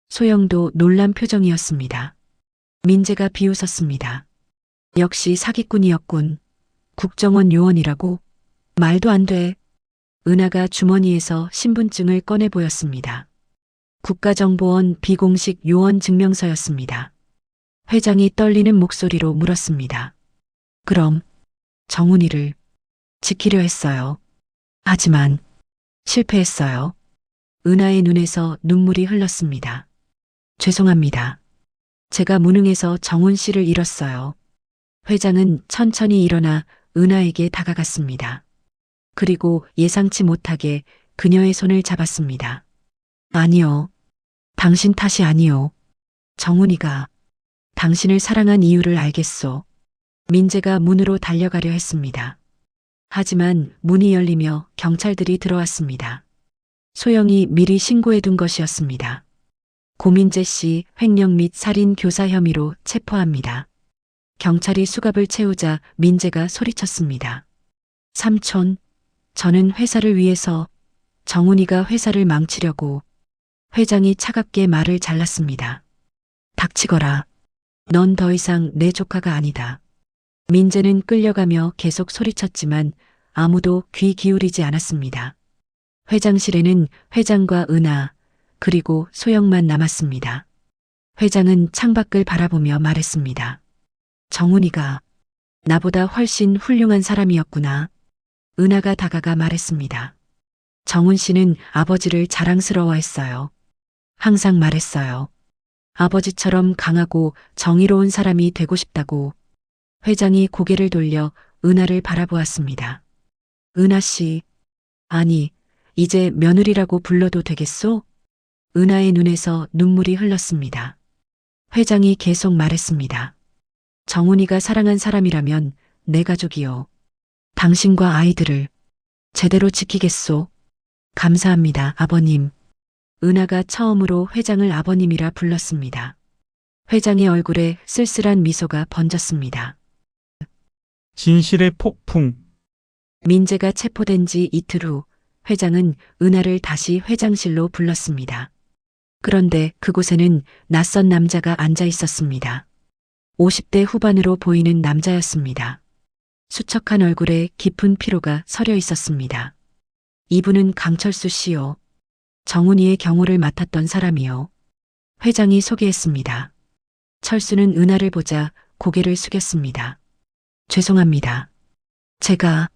소영도 놀란 표정이었습니다. 민재가 비웃었습니다. 역시 사기꾼이었군. 국정원 요원이라고? 말도 안 돼. 은하가 주머니에서 신분증을 꺼내 보였습니다. 국가정보원 비공식 요원 증명서였습니다. 회장이 떨리는 목소리로 물었습니다. 그럼 정훈이를 지키려 했어요. 하지만 실패했어요. 은하의 눈에서 눈물이 흘렀습니다. 죄송합니다. 제가 무능해서 정훈 씨를 잃었어요. 회장은 천천히 일어나 은하에게 다가갔습니다. 그리고 예상치 못하게 그녀의 손을 잡았습니다. 아니요. 당신 탓이 아니요. 정훈이가 당신을 사랑한 이유를 알겠소. 민재가 문으로 달려가려 했습니다. 하지만 문이 열리며 경찰들이 들어왔습니다. 소영이 미리 신고해둔 것이었습니다. 고민재 씨 횡령 및 살인 교사 혐의로 체포합니다. 경찰이 수갑을 채우자 민재가 소리쳤습니다. 삼촌, 저는 회사를 위해서 정훈이가 회사를 망치려고. 회장이 차갑게 말을 잘랐습니다. 닥치거라. 넌 더 이상 내 조카가 아니다. 민재는 끌려가며 계속 소리쳤지만 아무도 귀 기울이지 않았습니다. 회장실에는 회장과 은하 그리고 소영만 남았습니다. 회장은 창밖을 바라보며 말했습니다. 정훈이가 나보다 훨씬 훌륭한 사람이었구나. 은하가 다가가 말했습니다. 정훈 씨는 아버지를 자랑스러워했어요. 항상 말했어요. 아버지처럼 강하고 정의로운 사람이 되고 싶다고. 회장이 고개를 돌려 은하를 바라보았습니다. 은하 씨, 아니, 이제 며느리라고 불러도 되겠소? 은하의 눈에서 눈물이 흘렀습니다. 회장이 계속 말했습니다. 정훈이가 사랑한 사람이라면 내 가족이요. 당신과 아이들을 제대로 지키겠소. 감사합니다, 아버님. 은하가 처음으로 회장을 아버님이라 불렀습니다. 회장의 얼굴에 쓸쓸한 미소가 번졌습니다. 진실의 폭풍. 민재가 체포된 지 이틀 후 회장은 은하를 다시 회장실로 불렀습니다. 그런데 그곳에는 낯선 남자가 앉아 있었습니다. 50대 후반으로 보이는 남자였습니다. 수척한 얼굴에 깊은 피로가 서려 있었습니다. 이분은 강철수 씨요. 정훈이의 경호를 맡았던 사람이요. 회장이 소개했습니다. 철수는 은하를 보자 고개를 숙였습니다. 죄송합니다. 제가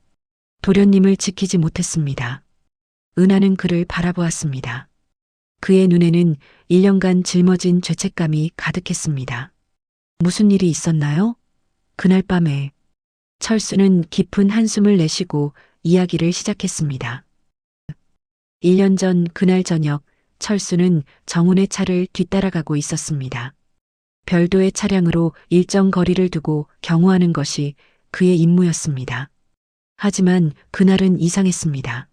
도련님을 지키지 못했습니다. 은하는 그를 바라보았습니다. 그의 눈에는 1년간 짊어진 죄책감이 가득했습니다. 무슨 일이 있었나요? 그날 밤에 철수는 깊은 한숨을 내쉬고 이야기를 시작했습니다. 1년 전 그날 저녁 철수는 정훈의 차를 뒤따라가고 있었습니다. 별도의 차량으로 일정 거리를 두고 경호하는 것이 그의 임무였습니다. 하지만 그날은 이상했습니다.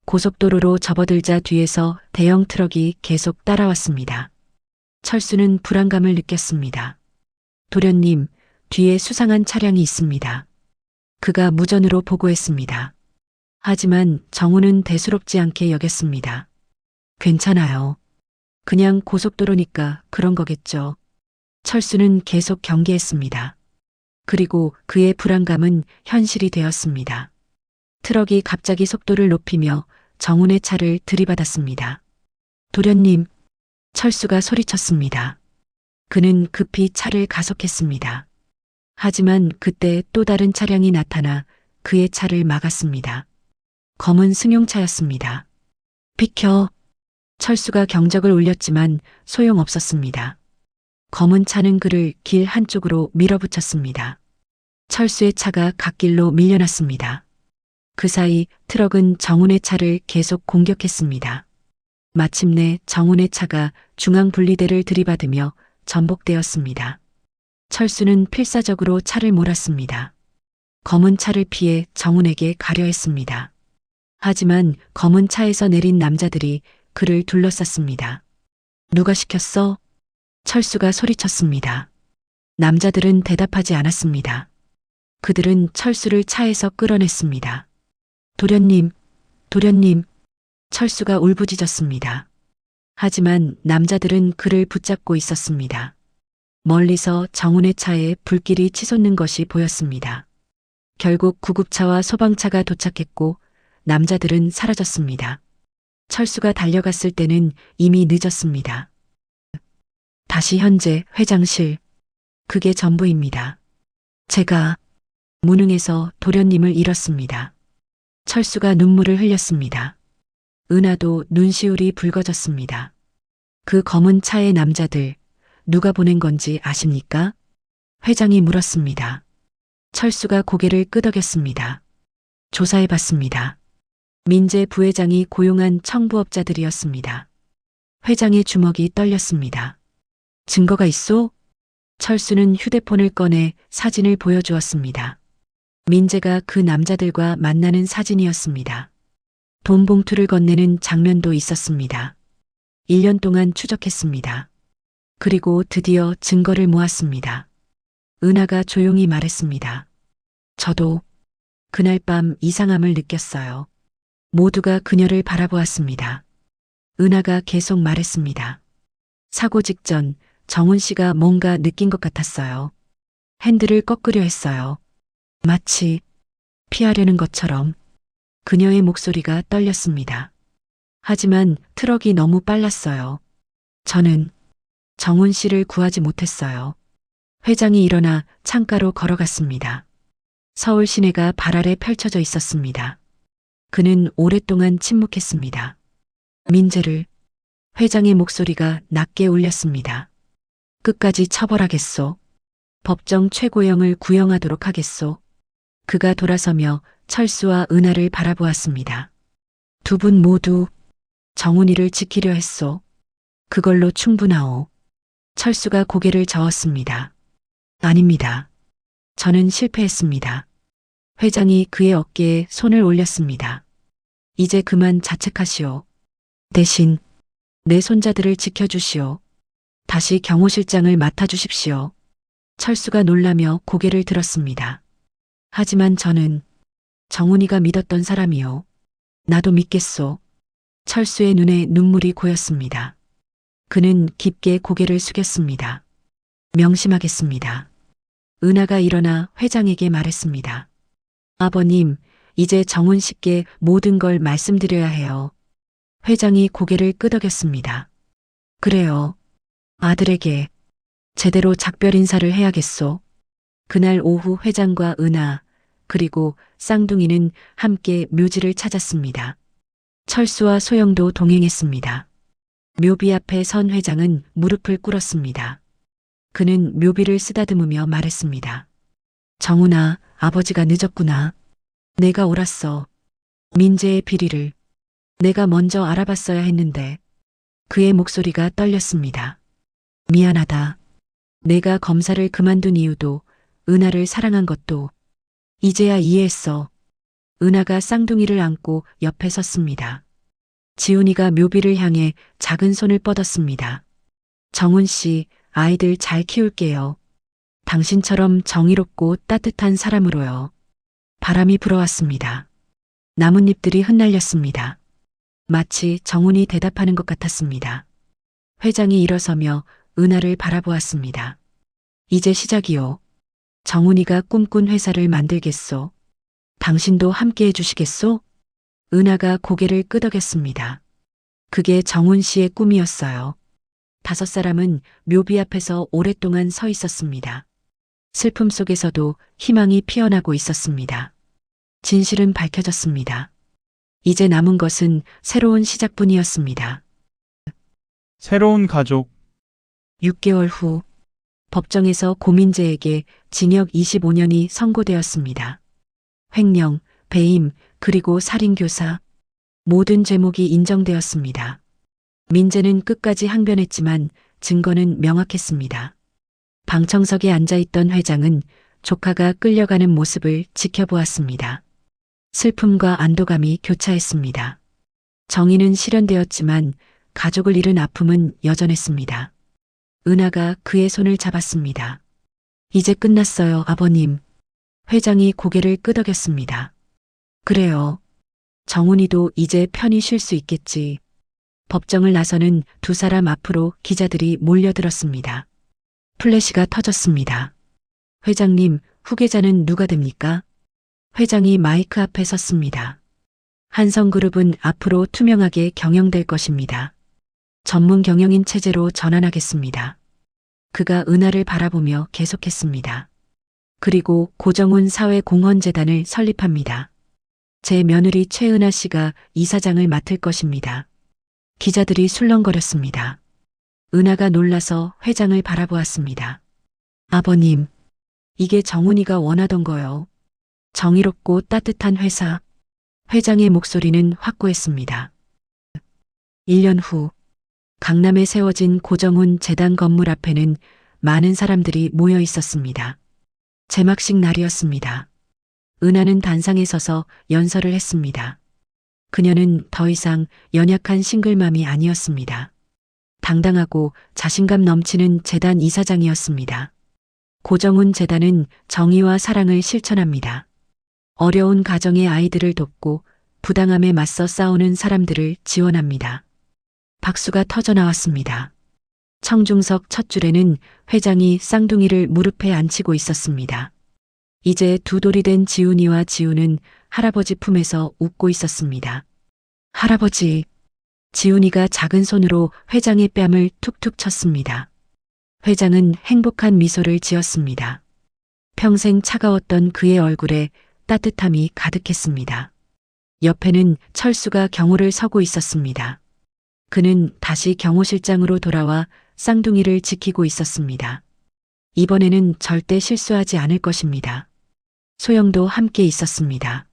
고속도로로 접어들자 뒤에서 대형 트럭이 계속 따라왔습니다. 철수는 불안감을 느꼈습니다. 도련님, 뒤에 수상한 차량이 있습니다. 그가 무전으로 보고했습니다. 하지만 정훈은 대수롭지 않게 여겼습니다. 괜찮아요. 그냥 고속도로니까 그런 거겠죠. 철수는 계속 경계했습니다. 그리고 그의 불안감은 현실이 되었습니다. 트럭이 갑자기 속도를 높이며 정훈의 차를 들이받았습니다. 도련님, 철수가 소리쳤습니다. 그는 급히 차를 가속했습니다. 하지만 그때 또 다른 차량이 나타나 그의 차를 막았습니다. 검은 승용차였습니다. 비켜! 철수가 경적을 울렸지만 소용없었습니다. 검은 차는 그를 길 한쪽으로 밀어붙였습니다. 철수의 차가 갓길로 밀려났습니다. 그 사이 트럭은 정훈의 차를 계속 공격했습니다. 마침내 정훈의 차가 중앙분리대를 들이받으며 전복되었습니다. 철수는 필사적으로 차를 몰았습니다. 검은 차를 피해 정훈에게 가려 했습니다. 하지만 검은 차에서 내린 남자들이 그를 둘러쌌습니다. 누가 시켰어? 철수가 소리쳤습니다. 남자들은 대답하지 않았습니다. 그들은 철수를 차에서 끌어냈습니다. 도련님, 도련님, 철수가 울부짖었습니다. 하지만 남자들은 그를 붙잡고 있었습니다. 멀리서 정훈의 차에 불길이 치솟는 것이 보였습니다. 결국 구급차와 소방차가 도착했고 남자들은 사라졌습니다. 철수가 달려갔을 때는 이미 늦었습니다. 다시 현재 회장실. 그게 전부입니다. 제가 무능해서 도련님을 잃었습니다. 철수가 눈물을 흘렸습니다. 은하도 눈시울이 붉어졌습니다. 그 검은 차의 남자들, 누가 보낸 건지 아십니까? 회장이 물었습니다. 철수가 고개를 끄덕였습니다. 조사해봤습니다. 민재 부회장이 고용한 청부업자들이었습니다. 회장의 주먹이 떨렸습니다. 증거가 있소? 철수는 휴대폰을 꺼내 사진을 보여주었습니다. 민재가 그 남자들과 만나는 사진이었습니다. 돈 봉투를 건네는 장면도 있었습니다. 1년 동안 추적했습니다. 그리고 드디어 증거를 모았습니다. 은하가 조용히 말했습니다. 저도 그날 밤 이상함을 느꼈어요. 모두가 그녀를 바라보았습니다. 은하가 계속 말했습니다. 사고 직전 정훈 씨가 뭔가 느낀 것 같았어요. 핸들을 꺾으려 했어요. 마치 피하려는 것처럼. 그녀의 목소리가 떨렸습니다. 하지만 트럭이 너무 빨랐어요. 저는 정훈 씨를 구하지 못했어요. 회장이 일어나 창가로 걸어갔습니다. 서울 시내가 발 아래 펼쳐져 있었습니다. 그는 오랫동안 침묵했습니다. 민재를. 회장의 목소리가 낮게 울렸습니다. 끝까지 처벌하겠소. 법정 최고형을 구형하도록 하겠소. 그가 돌아서며 철수와 은하를 바라보았습니다. 두 분 모두 정훈이를 지키려 했소. 그걸로 충분하오. 철수가 고개를 저었습니다. 아닙니다. 저는 실패했습니다. 회장이 그의 어깨에 손을 올렸습니다. 이제 그만 자책하시오. 대신 내 손자들을 지켜주시오. 다시 경호실장을 맡아주십시오. 철수가 놀라며 고개를 들었습니다. 하지만 저는 정훈이가 믿었던 사람이요. 나도 믿겠소. 철수의 눈에 눈물이 고였습니다. 그는 깊게 고개를 숙였습니다. 명심하겠습니다. 은하가 일어나 회장에게 말했습니다. 아버님, 이제 정훈 씨께 모든 걸 말씀드려야 해요. 회장이 고개를 끄덕였습니다. 그래요. 아들에게 제대로 작별 인사를 해야겠소. 그날 오후 회장과 은하, 그리고 쌍둥이는 함께 묘지를 찾았습니다. 철수와 소영도 동행했습니다. 묘비 앞에 선 회장은 무릎을 꿇었습니다. 그는 묘비를 쓰다듬으며 말했습니다. 정훈아, 아버지가 늦었구나. 내가 옳았어. 민재의 비리를 내가 먼저 알아봤어야 했는데. 그의 목소리가 떨렸습니다. 미안하다. 내가 검사를 그만둔 이유도, 은하를 사랑한 것도 이제야 이해했어. 은하가 쌍둥이를 안고 옆에 섰습니다. 지훈이가 묘비를 향해 작은 손을 뻗었습니다. 정훈 씨, 아이들 잘 키울게요. 당신처럼 정의롭고 따뜻한 사람으로요. 바람이 불어왔습니다. 나뭇잎들이 흩날렸습니다. 마치 정훈이 대답하는 것 같았습니다. 회장이 일어서며 은하를 바라보았습니다. 이제 시작이요. 정훈이가 꿈꾼 회사를 만들겠소. 당신도 함께 해주시겠소? 은하가 고개를 끄덕였습니다. 그게 정훈 씨의 꿈이었어요. 5사람은 묘비 앞에서 오랫동안 서 있었습니다. 슬픔 속에서도 희망이 피어나고 있었습니다. 진실은 밝혀졌습니다. 이제 남은 것은 새로운 시작뿐이었습니다. 새로운 가족. 6개월 후 법정에서 고민재에게 징역 25년이 선고되었습니다. 횡령, 배임, 그리고 살인교사. 모든 죄목이 인정되었습니다. 민재는 끝까지 항변했지만 증거는 명확했습니다. 방청석에 앉아있던 회장은 조카가 끌려가는 모습을 지켜보았습니다. 슬픔과 안도감이 교차했습니다. 정의는 실현되었지만 가족을 잃은 아픔은 여전했습니다. 은하가 그의 손을 잡았습니다. 이제 끝났어요, 아버님. 회장이 고개를 끄덕였습니다. 그래요. 정훈이도 이제 편히 쉴 수 있겠지. 법정을 나서는 2사람 앞으로 기자들이 몰려들었습니다. 플래시가 터졌습니다. 회장님, 후계자는 누가 됩니까? 회장이 마이크 앞에 섰습니다. 한성그룹은 앞으로 투명하게 경영될 것입니다. 전문 경영인 체제로 전환하겠습니다. 그가 은하를 바라보며 계속했습니다. 그리고 고정훈 사회공헌재단을 설립합니다. 제 며느리 최은하 씨가 이사장을 맡을 것입니다. 기자들이 술렁거렸습니다. 은하가 놀라서 회장을 바라보았습니다. 아버님, 이게 정훈이가 원하던 거요. 정의롭고 따뜻한 회사. 회장의 목소리는 확고했습니다. 1년 후, 강남에 세워진 고정훈 재단 건물 앞에는 많은 사람들이 모여 있었습니다. 제막식 날이었습니다. 은하는 단상에 서서 연설을 했습니다. 그녀는 더 이상 연약한 싱글맘이 아니었습니다. 당당하고 자신감 넘치는 재단 이사장이었습니다. 고정훈 재단은 정의와 사랑을 실천합니다. 어려운 가정의 아이들을 돕고 부당함에 맞서 싸우는 사람들을 지원합니다. 박수가 터져 나왔습니다. 청중석 첫 줄에는 회장이 쌍둥이를 무릎에 앉히고 있었습니다. 이제 두 돌이 된 지훈이와 지우는 할아버지 품에서 웃고 있었습니다. 할아버지, 지훈이가 작은 손으로 회장의 뺨을 툭툭 쳤습니다. 회장은 행복한 미소를 지었습니다. 평생 차가웠던 그의 얼굴에 따뜻함이 가득했습니다. 옆에는 철수가 경호를 서고 있었습니다. 그는 다시 경호실장으로 돌아와 쌍둥이를 지키고 있었습니다. 이번에는 절대 실수하지 않을 것입니다. 소영도 함께 있었습니다.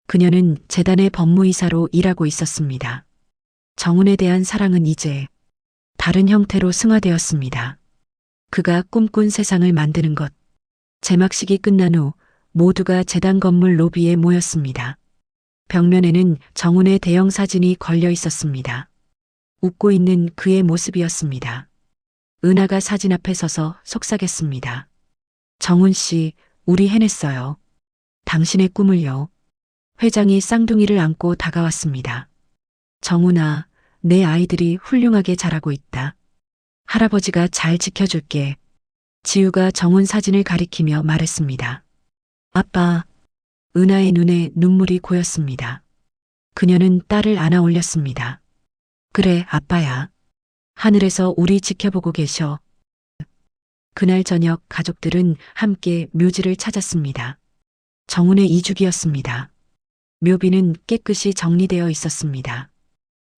그녀는 재단의 법무이사로 일하고 있었습니다. 정훈에 대한 사랑은 이제 다른 형태로 승화되었습니다. 그가 꿈꾼 세상을 만드는 것. 제막식이 끝난 후 모두가 재단 건물 로비에 모였습니다. 벽면에는 정훈의 대형 사진이 걸려 있었습니다. 웃고 있는 그의 모습이었습니다. 은하가 사진 앞에 서서 속삭였습니다. 정훈 씨, 우리 해냈어요. 당신의 꿈을요. 회장이 쌍둥이를 안고 다가왔습니다. 정훈아, 내 아이들이 훌륭하게 자라고 있다. 할아버지가 잘 지켜줄게. 지우가 정훈 사진을 가리키며 말했습니다. 아빠, 은하의 눈에 눈물이 고였습니다. 그녀는 딸을 안아 올렸습니다. 그래, 아빠야. 하늘에서 우리 지켜보고 계셔. 그날 저녁 가족들은 함께 묘지를 찾았습니다. 정훈의 이주기였습니다. 묘비는 깨끗이 정리되어 있었습니다.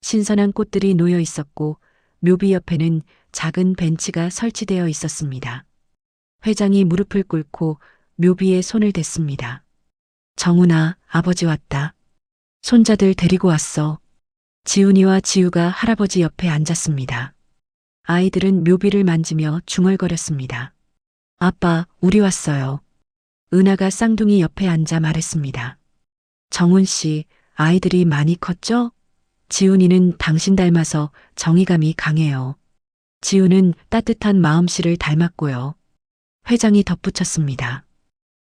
신선한 꽃들이 놓여 있었고 묘비 옆에는 작은 벤치가 설치되어 있었습니다. 회장이 무릎을 꿇고 묘비에 손을 댔습니다. 정훈아, 아버지 왔다. 손자들 데리고 왔어. 지훈이와 지우가 할아버지 옆에 앉았습니다. 아이들은 묘비를 만지며 중얼거렸습니다. 아빠, 우리 왔어요. 은하가 쌍둥이 옆에 앉아 말했습니다. 정훈 씨, 아이들이 많이 컸죠? 지훈이는 당신 닮아서 정의감이 강해요. 지우는 따뜻한 마음씨를 닮았고요. 회장이 덧붙였습니다.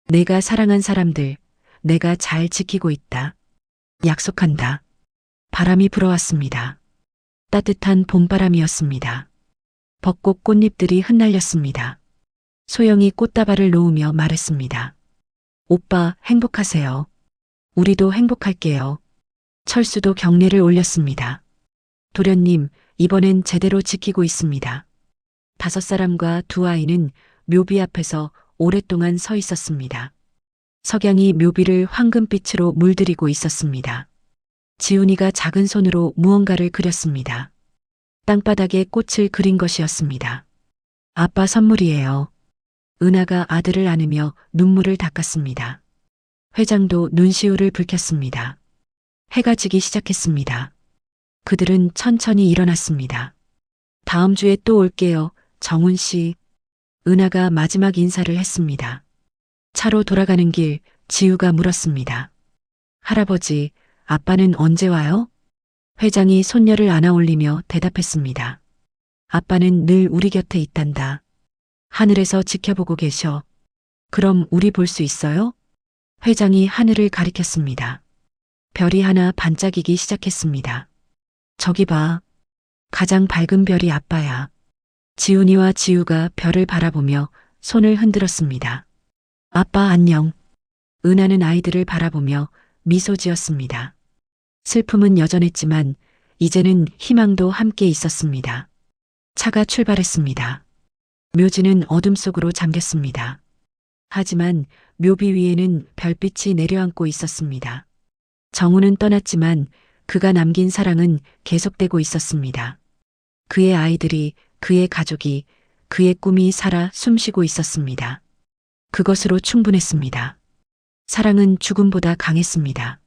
내가 사랑한 사람들, 내가 잘 지키고 있다. 약속한다. 바람이 불어왔습니다. 따뜻한 봄바람이었습니다. 벚꽃 꽃잎들이 흩날렸습니다. 소영이 꽃다발을 놓으며 말했습니다. 오빠, 행복하세요. 우리도 행복할게요. 철수도 경례를 올렸습니다. 도련님, 이번엔 제대로 지키고 있습니다. 5사람과 2아이는 묘비 앞에서 오랫동안 서 있었습니다. 석양이 묘비를 황금빛으로 물들이고 있었습니다. 지훈이가 작은 손으로 무언가를 그렸습니다. 땅바닥에 꽃을 그린 것이었습니다. 아빠 선물이에요. 은하가 아들을 안으며 눈물을 닦았습니다. 회장도 눈시울을 붉혔습니다. 해가 지기 시작했습니다. 그들은 천천히 일어났습니다. 다음 주에 또 올게요, 정훈 씨. 은하가 마지막 인사를 했습니다. 차로 돌아가는 길 지우가 물었습니다. 할아버지, 아빠는 언제 와요? 회장이 손녀를 안아 올리며 대답했습니다. 아빠는 늘 우리 곁에 있단다. 하늘에서 지켜보고 계셔. 그럼 우리 볼 수 있어요? 회장이 하늘을 가리켰습니다. 별이 하나 반짝이기 시작했습니다. 저기 봐. 가장 밝은 별이 아빠야. 지훈이와 지우가 별을 바라보며 손을 흔들었습니다. 아빠 안녕. 은하는 아이들을 바라보며 미소 지었습니다. 슬픔은 여전했지만 이제는 희망도 함께 있었습니다. 차가 출발했습니다. 묘지는 어둠 속으로 잠겼습니다. 하지만 묘비 위에는 별빛이 내려앉고 있었습니다. 정우는 떠났지만 그가 남긴 사랑은 계속되고 있었습니다. 그의 아이들이, 그의 가족이, 그의 꿈이 살아 숨쉬고 있었습니다. 그것으로 충분했습니다. 사랑은 죽음보다 강했습니다.